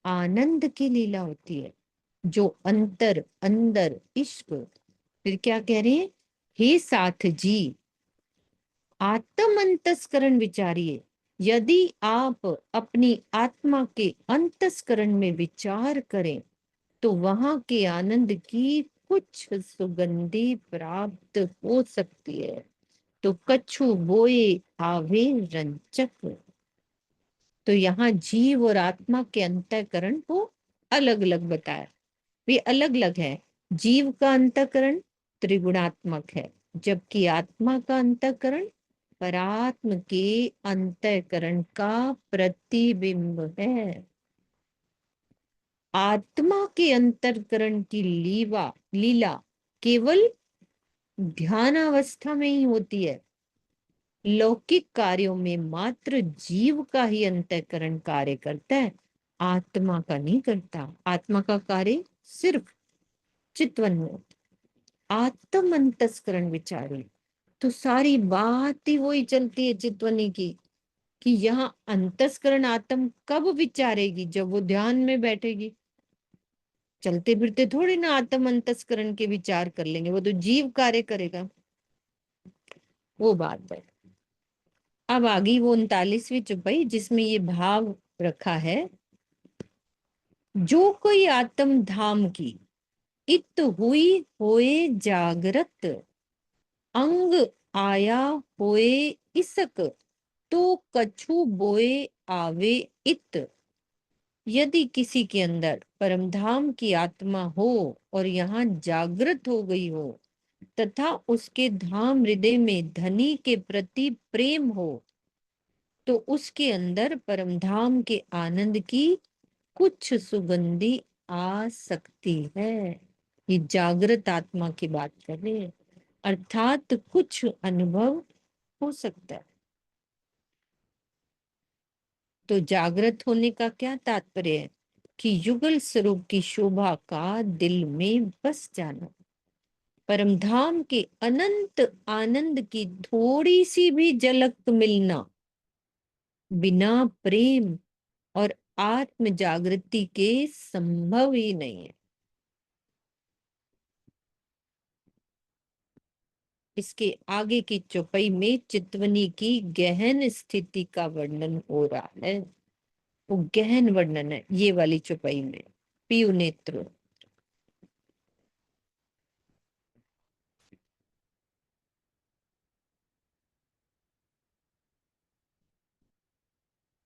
आनंद की लीला होती है। जो अंतर अंदर इश्क, फिर क्या कह रहे हैं, हे साथ जी आत्म अंतस्करण विचारिए। यदि आप अपनी आत्मा के अंतस्करण में विचार करें तो वहां के आनंद की कुछ सुगंधि प्राप्त हो सकती है। तो कछु बोए आवे रंचक। तो यहाँ जीव और आत्मा के अंतःकरण को अलग अलग बताया। वे अलग अलग है। जीव का अंतःकरण त्रिगुणात्मक है, जबकि आत्मा का अंतःकरण परात्म के अंतःकरण का प्रतिबिंब है। आत्मा के अंतःकरण की लीला केवल ध्यानावस्था में ही होती है। लौकिक कार्यों में मात्र जीव का ही अंतःकरण कार्य करता है, आत्मा का नहीं करता। आत्मा का कार्य सिर्फ चित्वन में। आत्म अंतस्करण विचारी, तो सारी बात ही वही चलती है चित्वनी की, कि यहाँ अंतस्करण आत्म कब विचारेगी, जब वो ध्यान में बैठेगी। चलते फिरते थोड़ी ना आत्म अंतस्करण के विचार कर लेंगे, वो तो जीव कार्य करेगा। वो बात है। अब आगे वो 39वीं चौपाई जिसमें ये भाव रखा है, जो कोई आत्म धाम की इत हुई होए जागृत, अंग आया होए इसक, तो कछु बोए आवे इत। यदि किसी के अंदर परमधाम की आत्मा हो और यहाँ जागृत हो गई हो, तथा उसके धाम हृदय में धनी के प्रति प्रेम हो, तो उसके अंदर परमधाम के आनंद की कुछ सुगंधी आ सकती है। ये जागृत आत्मा की बात कर रहे हैं, अर्थात कुछ अनुभव हो सकता है। तो जागृत होने का क्या तात्पर्य है, कि युगल स्वरूप की शोभा का दिल में बस जाना, परमधाम के अनंत आनंद की थोड़ी सी भी झलक मिलना बिना प्रेम और आत्म जागृति के संभव ही नहीं है। इसके आगे की चौपाई में चितवनी की गहन स्थिति का वर्णन हो रहा है। वो गहन वर्णन है ये वाली चौपाई में। पीयू नेत्र,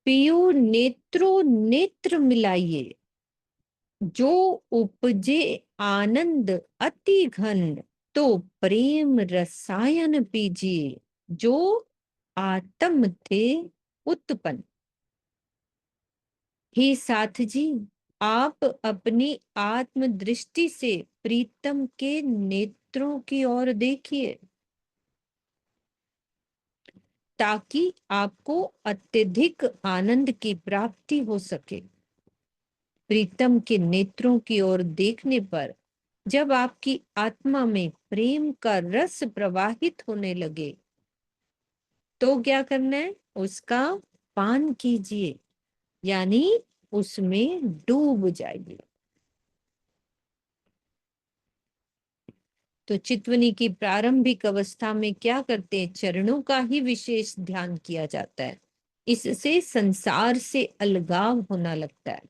पीयू नेत्रो नेत्र मिलाइए, जो उपजे आनंद अति घन, तो प्रेम रसायन पीजिए, जो आत्म थे उत्पन्न। हे साथ जी, आप अपनी आत्म दृष्टि से प्रीतम के नेत्रों की ओर देखिए, ताकि आपको अत्यधिक आनंद की प्राप्ति हो सके। प्रीतम के नेत्रों की ओर देखने पर जब आपकी आत्मा में प्रेम का रस प्रवाहित होने लगे, तो क्या करना है, उसका पान कीजिए, यानी उसमें डूब जाइए। तो चितवनी की प्रारंभिक अवस्था में क्या करते हैं, चरणों का ही विशेष ध्यान किया जाता है। इससे संसार से अलगाव होना लगता है,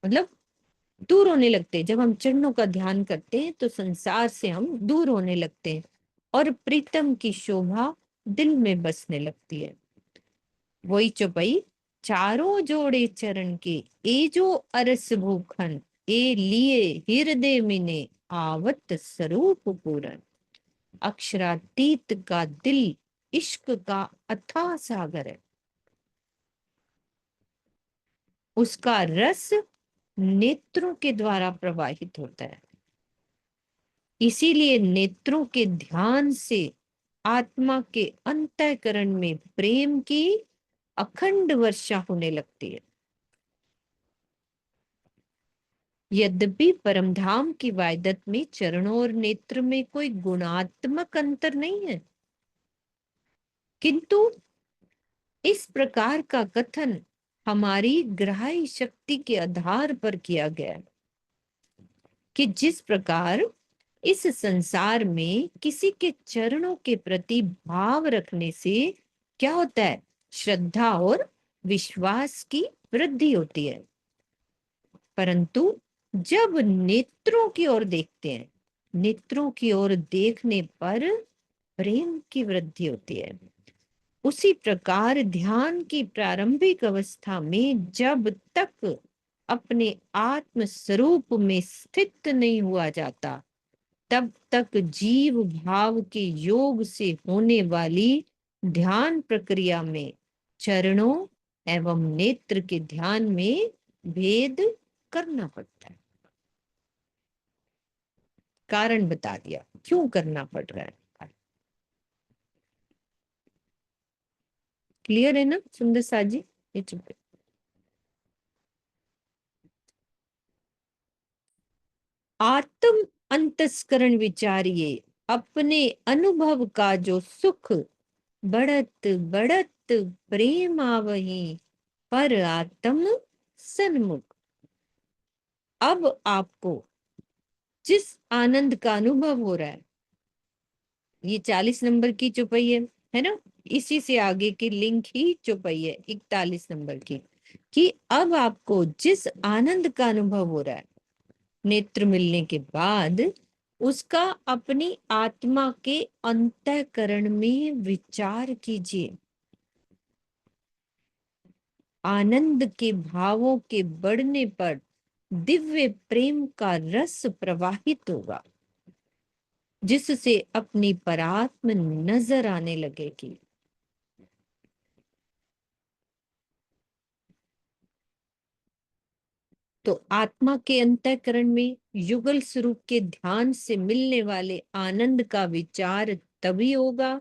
मतलब दूर होने लगते हैं। जब हम चरणों का ध्यान करते हैं तो संसार से हम दूर होने लगते हैं और प्रीतम की शोभा दिल में बसने लगती है। वही चौपाई, चारों जोड़े चरण के ए जो अरस भूखन, ए लिए हृदय मिने आवत स्वरूप पूरन। अक्षरातीत का दिल इश्क का अथाह सागर है, उसका रस नेत्रों के द्वारा प्रवाहित होता है। इसीलिए नेत्रों के ध्यान से आत्मा के अंतःकरण में प्रेम की अखंड वर्षा होने लगती है। यद्यपि परमधाम की वायदत में चरणों और नेत्र में कोई गुणात्मक अंतर नहीं है, किंतु इस प्रकार का कथन हमारी ग्राह्य शक्ति के आधार पर किया गया है कि जिस प्रकार इस संसार में किसी के चरणों के प्रति भाव रखने से क्या होता है, श्रद्धा और विश्वास की वृद्धि होती है, परंतु जब नेत्रों की ओर देखते हैं, नेत्रों की ओर देखने पर प्रेम की वृद्धि होती है। उसी प्रकार ध्यान की प्रारंभिक अवस्था में जब तक अपने आत्म स्वरूप में स्थित नहीं हुआ जाता, तब तक जीव भाव के योग से होने वाली ध्यान प्रक्रिया में चरणों एवं नेत्र के ध्यान में भेद करना पड़ता है। कारण बता दिया क्यों करना पड़ रहा है। क्लियर है ना सुंदर सा जी? ये चुप। आत्म अंतस्करण विचारिए, अपने अनुभव का जो सुख बढ़त बढ़त प्रेम आवही पर आत्म सन्मुख। अब आपको जिस आनंद का अनुभव हो रहा है, ये 40 नंबर की चौपाई है ना, इसी से आगे की लिंक ही चौपाई है 41 नंबर की, कि अब आपको जिस आनंद का अनुभव हो रहा है नेत्र मिलने के बाद, उसका अपनी आत्मा के अंतःकरण में विचार कीजिए। आनंद के भावों के बढ़ने पर दिव्य प्रेम का रस प्रवाहित होगा, जिससे अपनी परात्म नजर आने लगेगी। तो आत्मा के अंतःकरण में युगल स्वरूप के ध्यान से मिलने वाले आनंद का विचार तभी होगा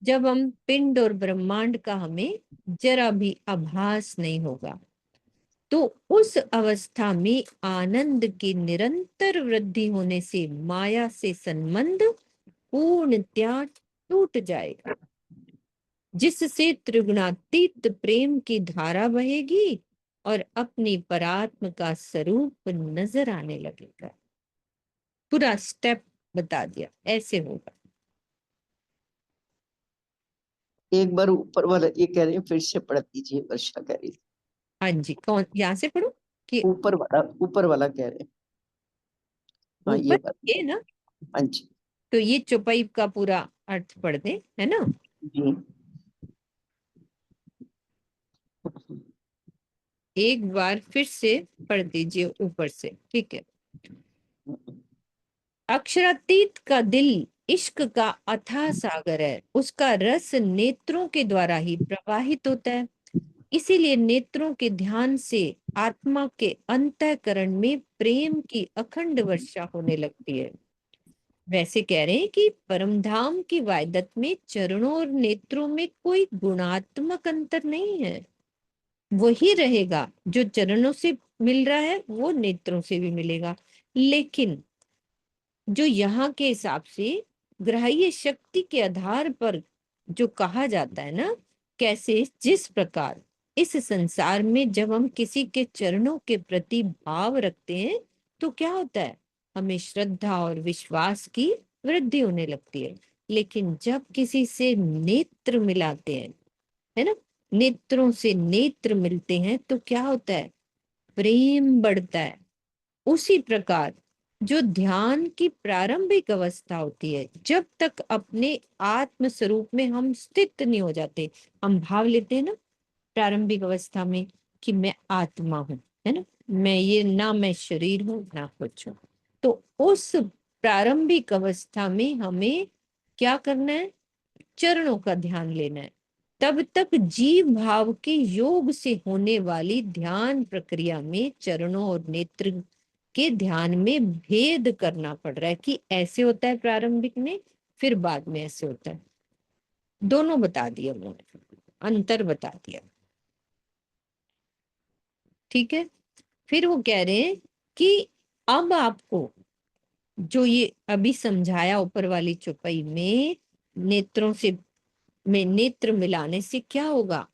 जब हम पिंड और ब्रह्मांड का हमें जरा भी आभास नहीं होगा। तो उस अवस्था में आनंद की निरंतर वृद्धि होने से माया से संबंध पूर्णतया टूट जाएगा, जिससे त्रिगुणातीत प्रेम की धारा बहेगी और अपनी परात्म का स्वरूप नजर आने लगेगा। पूरा स्टेप बता दिया, ऐसे होगा। एक बार ऊपर वाला ये कह रहे हैं, फिर से पढ़ दीजिए, वर्षा कह रही थी। हाँ जी, कौन यहाँ से पढ़ो कि ऊपर वाला कह रहे हैं। हाँ ये ऊपर बात ये ना? हाँ जी तो ये चौपाई का पूरा अर्थ पढ़ दे, है ना? जी। एक बार फिर से पढ़ दीजिए ऊपर से, ठीक है। अक्षरातीत का दिल इश्क का अथाह सागर है, उसका रस नेत्रों के द्वारा ही प्रवाहित होता है। इसीलिए नेत्रों के ध्यान से आत्मा के अंतःकरण में प्रेम की अखंड वर्षा होने लगती है। वैसे कह रहे हैं कि परमधाम की वायदत में चरणों और नेत्रों में कोई गुणात्मक अंतर नहीं है। वही रहेगा जो चरणों से मिल रहा है, वो नेत्रों से भी मिलेगा। लेकिन जो यहाँ के हिसाब से ग्राह्य शक्ति के आधार पर जो कहा जाता है ना, कैसे जिस प्रकार इस संसार में जब हम किसी के चरणों के प्रति भाव रखते हैं तो क्या होता है, हमें श्रद्धा और विश्वास की वृद्धि होने लगती है। लेकिन जब किसी से नेत्र मिलाते हैं, है ना, नेत्रों से नेत्र मिलते हैं, तो क्या होता है, प्रेम बढ़ता है। उसी प्रकार जो ध्यान की प्रारंभिक अवस्था होती है, जब तक अपने आत्म स्वरूप में हम स्थित नहीं हो जाते, हम भाव लेते हैं ना प्रारंभिक अवस्था में कि मैं आत्मा हूं, है ना, मैं ये ना, मैं शरीर हूं ना कुछ हूं। तो उस प्रारंभिक अवस्था में हमें क्या करना है, चरणों का ध्यान लेना है। तब तक जीव भाव के योग से होने वाली ध्यान प्रक्रिया में चरणों और नेत्र के ध्यान में भेद करना पड़ रहा है कि ऐसे होता है प्रारंभिक में, फिर बाद में ऐसे होता है। दोनों बता दिया उन्होंने, अंतर बता दिया, ठीक है। फिर वो कह रहे हैं कि अब आपको जो ये अभी समझाया ऊपर वाली चौपाई में, नेत्रों से में नेत्र मिलाने से क्या होगा?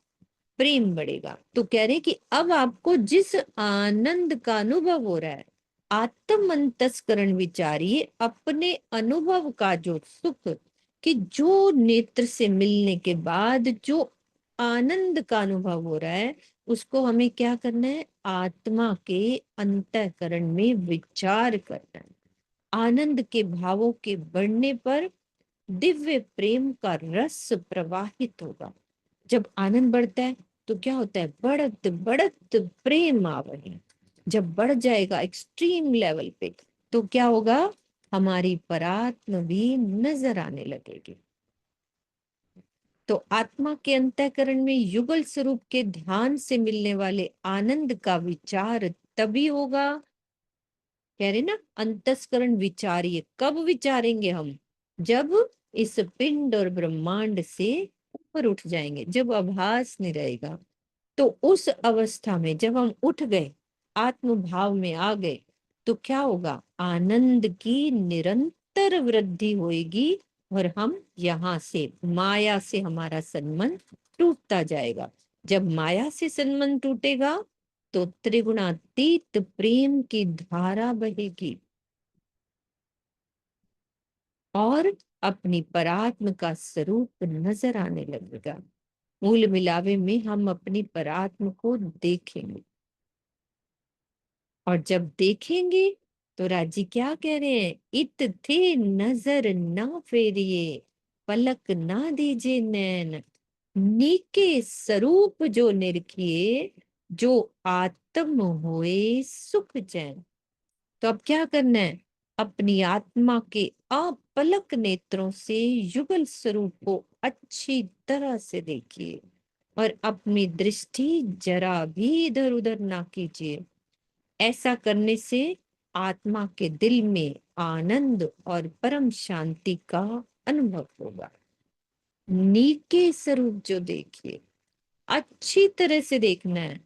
प्रेम बढ़ेगा। तो कह रहे कि अब आपको जिस आनंद का अनुभव हो रहा है, आत्म अंतस्करण विचारिए अपने अनुभव का जो सुख, कि जो नेत्र से मिलने के बाद जो आनंद का अनुभव हो रहा है, उसको हमें क्या करना है? आत्मा के अंतःकरण में विचार करना है। आनंद के भावों के बढ़ने पर दिव्य प्रेम का रस प्रवाहित होगा। जब आनंद बढ़ता है तो क्या होता है? बढ़त बढ़त प्रेम आवही। जब बढ़ जाएगा एक्सट्रीम लेवल पे, तो क्या होगा? हमारी परात्म भी नजर आने लगेगी। तो आत्मा के अंतःकरण में युगल स्वरूप के ध्यान से मिलने वाले आनंद का विचार तभी होगा। कह रहे ना, अंतस्करण विचारिए। कब विचारेंगे हम? जब इस पिंड और ब्रह्मांड से ऊपर उठ जाएंगे, जब आभास नहीं रहेगा। तो उस अवस्था में जब हम उठ गए, आत्म भाव में आ गए, तो क्या होगा? आनंद की निरंतर वृद्धि होएगी और हम यहाँ से, माया से हमारा संबंध टूटता जाएगा। जब माया से संबंध टूटेगा तो त्रिगुणातीत प्रेम की धारा बहेगी और अपनी परात्म का स्वरूप नजर आने लगेगा। मूल मिलावे में हम अपनी परात्म को देखेंगे, और जब देखेंगे तो राजी क्या कह रहे हैं? इत थे नजर ना फेरिए, पलक ना दीजे नैन, नीके स्वरूप जो निरखिए, जो आत्म होए सुख चैन। तो अब क्या करना है? अपनी आत्मा के अपलक नेत्रों से युगल स्वरूप को अच्छी तरह से देखिए और अपनी दृष्टि जरा भी इधर उधर ना कीजिए। ऐसा करने से आत्मा के दिल में आनंद और परम शांति का अनुभव होगा। नीके स्वरूप जो देखिए, अच्छी तरह से देखना है।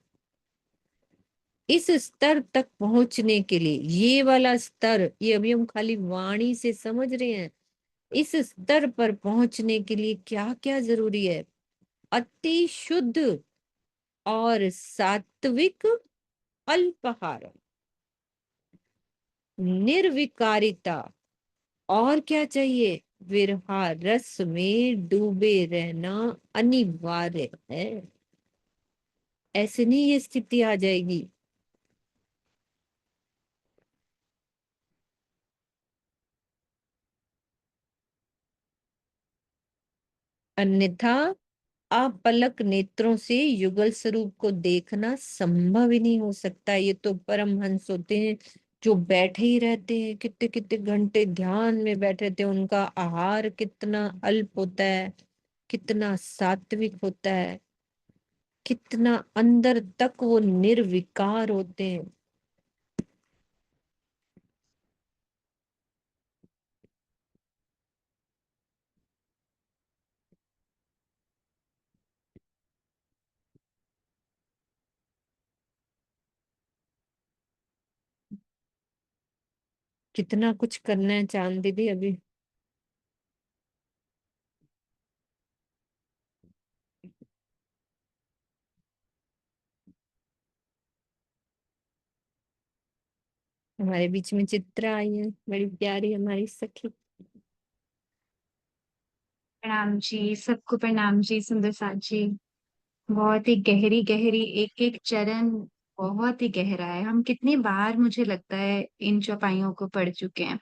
इस स्तर तक पहुंचने के लिए, ये वाला स्तर, ये अभी हम खाली वाणी से समझ रहे हैं। इस स्तर पर पहुंचने के लिए क्या क्या जरूरी है? अति शुद्ध और सात्विक अल्पाहार, निर्विकारिता, और क्या चाहिए? विरहा रस में डूबे रहना अनिवार्य है। ऐसे नहीं ये स्थिति आ जाएगी। अन्यथा अपलक नेत्रों से युगल स्वरूप को देखना संभव ही नहीं हो सकता। ये तो परमहंस होते हैं जो बैठे ही रहते हैं, कितने कितने घंटे ध्यान में बैठे रहते हैं। उनका आहार कितना अल्प होता है, कितना सात्विक होता है, कितना अंदर तक वो निर्विकार होते हैं। कितना कुछ करना है चांद दीदी अभी। हमारे बीच में चित्रा आई है, बड़ी प्यारी हमारी सखी। प्रणाम जी, सबको प्रणाम जी। सुंदर साथ जी, बहुत ही गहरी गहरी एक एक चरण बहुत ही गहरा है। हम कितनी बार मुझे लगता है इन चौपाइयों को पढ़ चुके हैं,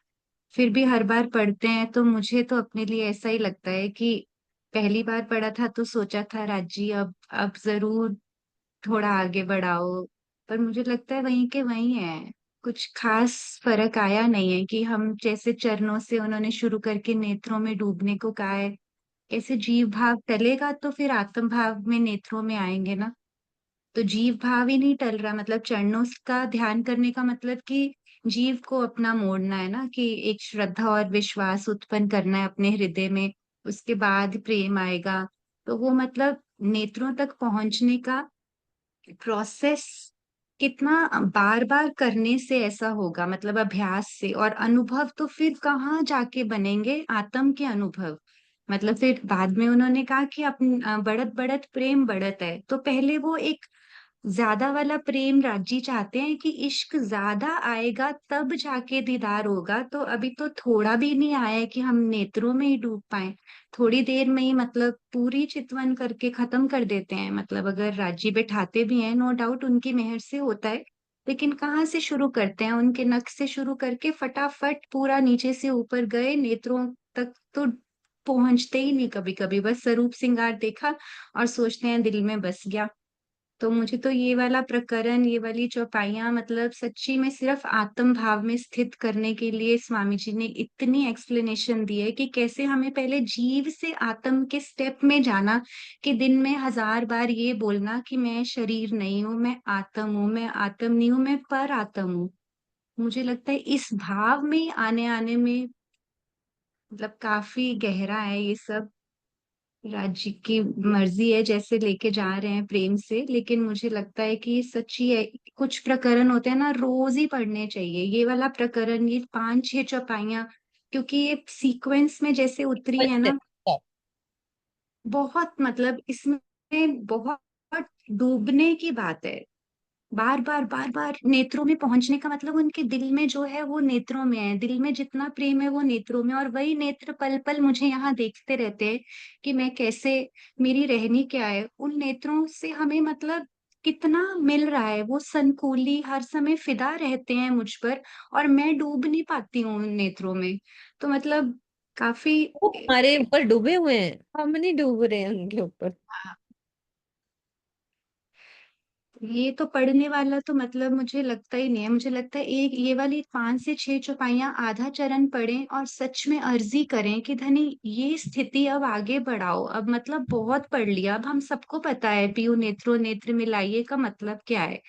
फिर भी हर बार पढ़ते हैं तो मुझे तो अपने लिए ऐसा ही लगता है कि पहली बार पढ़ा था तो सोचा था राजी अब जरूर थोड़ा आगे बढ़ाओ, पर मुझे लगता है वहीं के वहीं है। कुछ खास फर्क आया नहीं है कि हम जैसे चरणों से उन्होंने शुरू करके नेत्रों में डूबने को कहा है, ऐसे जीव भाव टलेगा तो फिर आत्म भाव में नेत्रों में आएंगे ना। तो जीव भाव ही नहीं टल रहा, मतलब चरणों का ध्यान करने का मतलब कि जीव को अपना मोड़ना है ना, कि एक श्रद्धा और विश्वास उत्पन्न करना है अपने हृदय में, उसके बाद प्रेम आएगा। तो वो मतलब नेत्रों तक पहुंचने का प्रोसेस कितना बार बार करने से ऐसा होगा, मतलब अभ्यास से। और अनुभव तो फिर कहाँ जाके बनेंगे? आत्म के अनुभव, मतलब फिर बाद में उन्होंने कहा कि अपन बढ़त बढ़त प्रेम बढ़त है, तो पहले वो एक ज्यादा वाला प्रेम राजी चाहते हैं कि इश्क ज्यादा आएगा तब जाके दीदार होगा, तो अभी तो थोड़ा भी नहीं आया है कि हम नेत्रों में ही डूब पाए। थोड़ी देर में ही मतलब पूरी चितवन करके खत्म कर देते हैं। मतलब अगर राजी बैठाते भी हैं, नो डाउट उनकी मेहर से होता है, लेकिन कहाँ से शुरू करते हैं? उनके नख से शुरू करके फटाफट पूरा नीचे से ऊपर गए, नेत्रों तक तो पहुंचते ही नहीं। कभी कभी बस स्वरूप श्रृंगार देखा और सोचते हैं दिल में बस गया। तो मुझे तो ये वाला प्रकरण, ये वाली चौपाइयां मतलब सच्ची में सिर्फ आत्म भाव में स्थित करने के लिए स्वामी जी ने इतनी एक्सप्लेनेशन दी है कि कैसे हमें पहले जीव से आत्म के स्टेप में जाना, कि दिन में 1000 बार ये बोलना कि मैं शरीर नहीं हूँ, मैं आत्म हूँ, मैं आत्म नहीं हूँ, मैं पर आत्म हूँ। मुझे लगता है इस भाव में आने आने में मतलब काफी गहरा है ये सब। राज्य की मर्जी है जैसे लेके जा रहे हैं प्रेम से, लेकिन मुझे लगता है कि ये सच्ची है। कुछ प्रकरण होते हैं ना, रोज ही पढ़ने चाहिए। ये वाला प्रकरण, ये 5-6 चौपाइयां, क्योंकि ये सीक्वेंस में जैसे उतरी है ना, बहुत मतलब इसमें बहुत डूबने की बात है। बार बार बार बार नेत्रों में पहुंचने का मतलब उनके दिल में जो है वो नेत्रों में है, दिल में जितना प्रेम है वो नेत्रों में, और वही नेत्र पल पल मुझे यहाँ देखते रहते हैं कि मैं कैसे, मेरी रहनी क्या है। उन नेत्रों से हमें मतलब कितना मिल रहा है। वो संकुली हर समय फिदा रहते हैं मुझ पर, और मैं डूब नहीं पाती हूँ उन नेत्रों में। तो मतलब काफी वो हमारे ऊपर डूबे हुए हैं, हम नहीं डूब रहे हैं उनके ऊपर। ये तो पढ़ने वाला तो मतलब मुझे लगता ही नहीं है। मुझे लगता है एक ये वाली 5 से 6 चौपाइयां आधा चरण पढ़ें और सच में अर्जी करें कि धनी ये स्थिति अब आगे बढ़ाओ। अब मतलब बहुत पढ़ लिया, अब हम सबको पता है पीयू नेत्रो नेत्र मिलाइए का मतलब क्या है।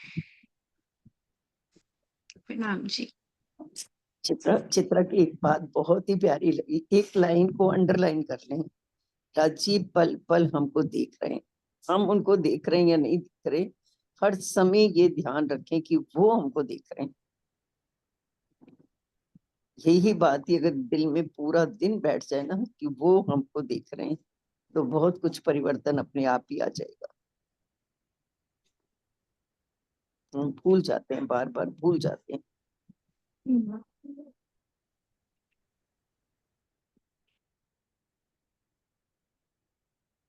प्रणाम जी। चित्रा की एक बात बहुत ही प्यारी लगी, एक लाइन को अंडरलाइन कर लें। राजी पल पल हमको देख रहे हैं, हम उनको देख रहे हैं या नहीं देख रहे, हर समय ये ध्यान रखें कि वो हमको देख रहे हैं। यही बात ही अगर दिल में पूरा दिन बैठ जाए ना कि वो हमको देख रहे हैं, तो बहुत कुछ परिवर्तन अपने आप ही आ जाएगा। हम भूल जाते हैं, बार बार भूल जाते हैं।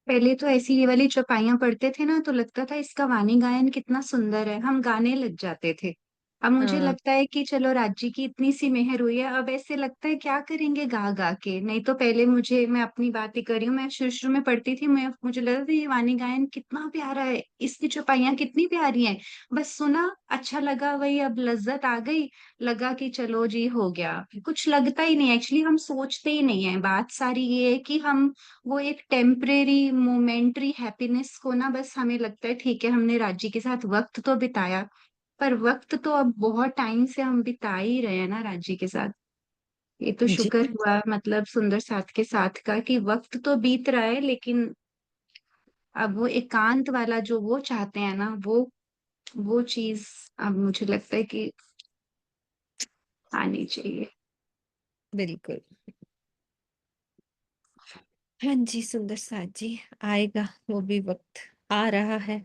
पहले तो ऐसी ये वाली चौपाइयां पढ़ते थे ना, तो लगता था इसका वाणी गायन कितना सुंदर है, हम गाने लग जाते थे। अब मुझे हाँ, लगता है कि चलो राज्य की इतनी सी मेहर हुई है, अब ऐसे लगता है क्या करेंगे गा गा के। नहीं तो पहले मैं अपनी बात ही कर रही हूँ, मैं शुरू शुरू में पढ़ती थी, मुझे लगता था ये वाणी गायन कितना प्यारा है, इसकी चौपाइयां कितनी प्यारी हैं। बस सुना, अच्छा लगा, वही अब लज्जत आ गई, लगा कि चलो जी हो गया। कुछ लगता ही नहीं, एक्चुअली हम सोचते ही नहीं है। बात सारी ये है कि हम वो एक टेम्परेरी मोमेंट्री हैप्पीनेस को ना, बस हमें लगता है ठीक है हमने राज्य के साथ वक्त तो बिताया, पर वक्त तो अब बहुत टाइम से हम बिता ही रहे हैं ना राज्य के साथ। ये तो जी शुक्र हुआ मतलब सुंदर साथ के साथ का कि वक्त तो बीत रहा है, लेकिन अब वो एकांत वाला जो वो चाहते हैं ना, वो चीज अब मुझे लगता है कि आनी चाहिए। बिल्कुल। हाँ जी सुंदर साथ जी, आएगा वो भी वक्त, आ रहा है,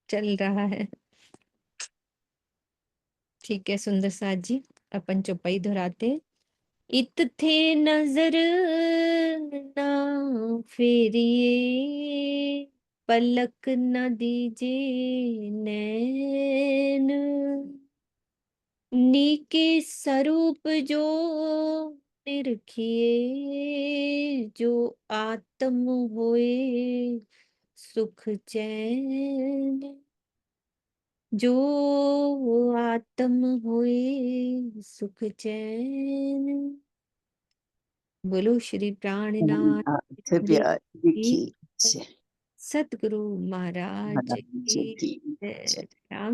चल रहा है। ठीक है सुंदर साथ जी, अपन चौपाई दोहराते हैं। इत थे नजर ना फेरिए, पलक न दीजिए नैन, नीके स्वरूप जो निरखिए, जो आत्म होए सुख चैन, जो आत्म होए सुख चैन। बोलो श्री प्राणनाथ से देव प्यार की देखिए जय। सतगुरु महाराज महाराज की की जय। जय। राम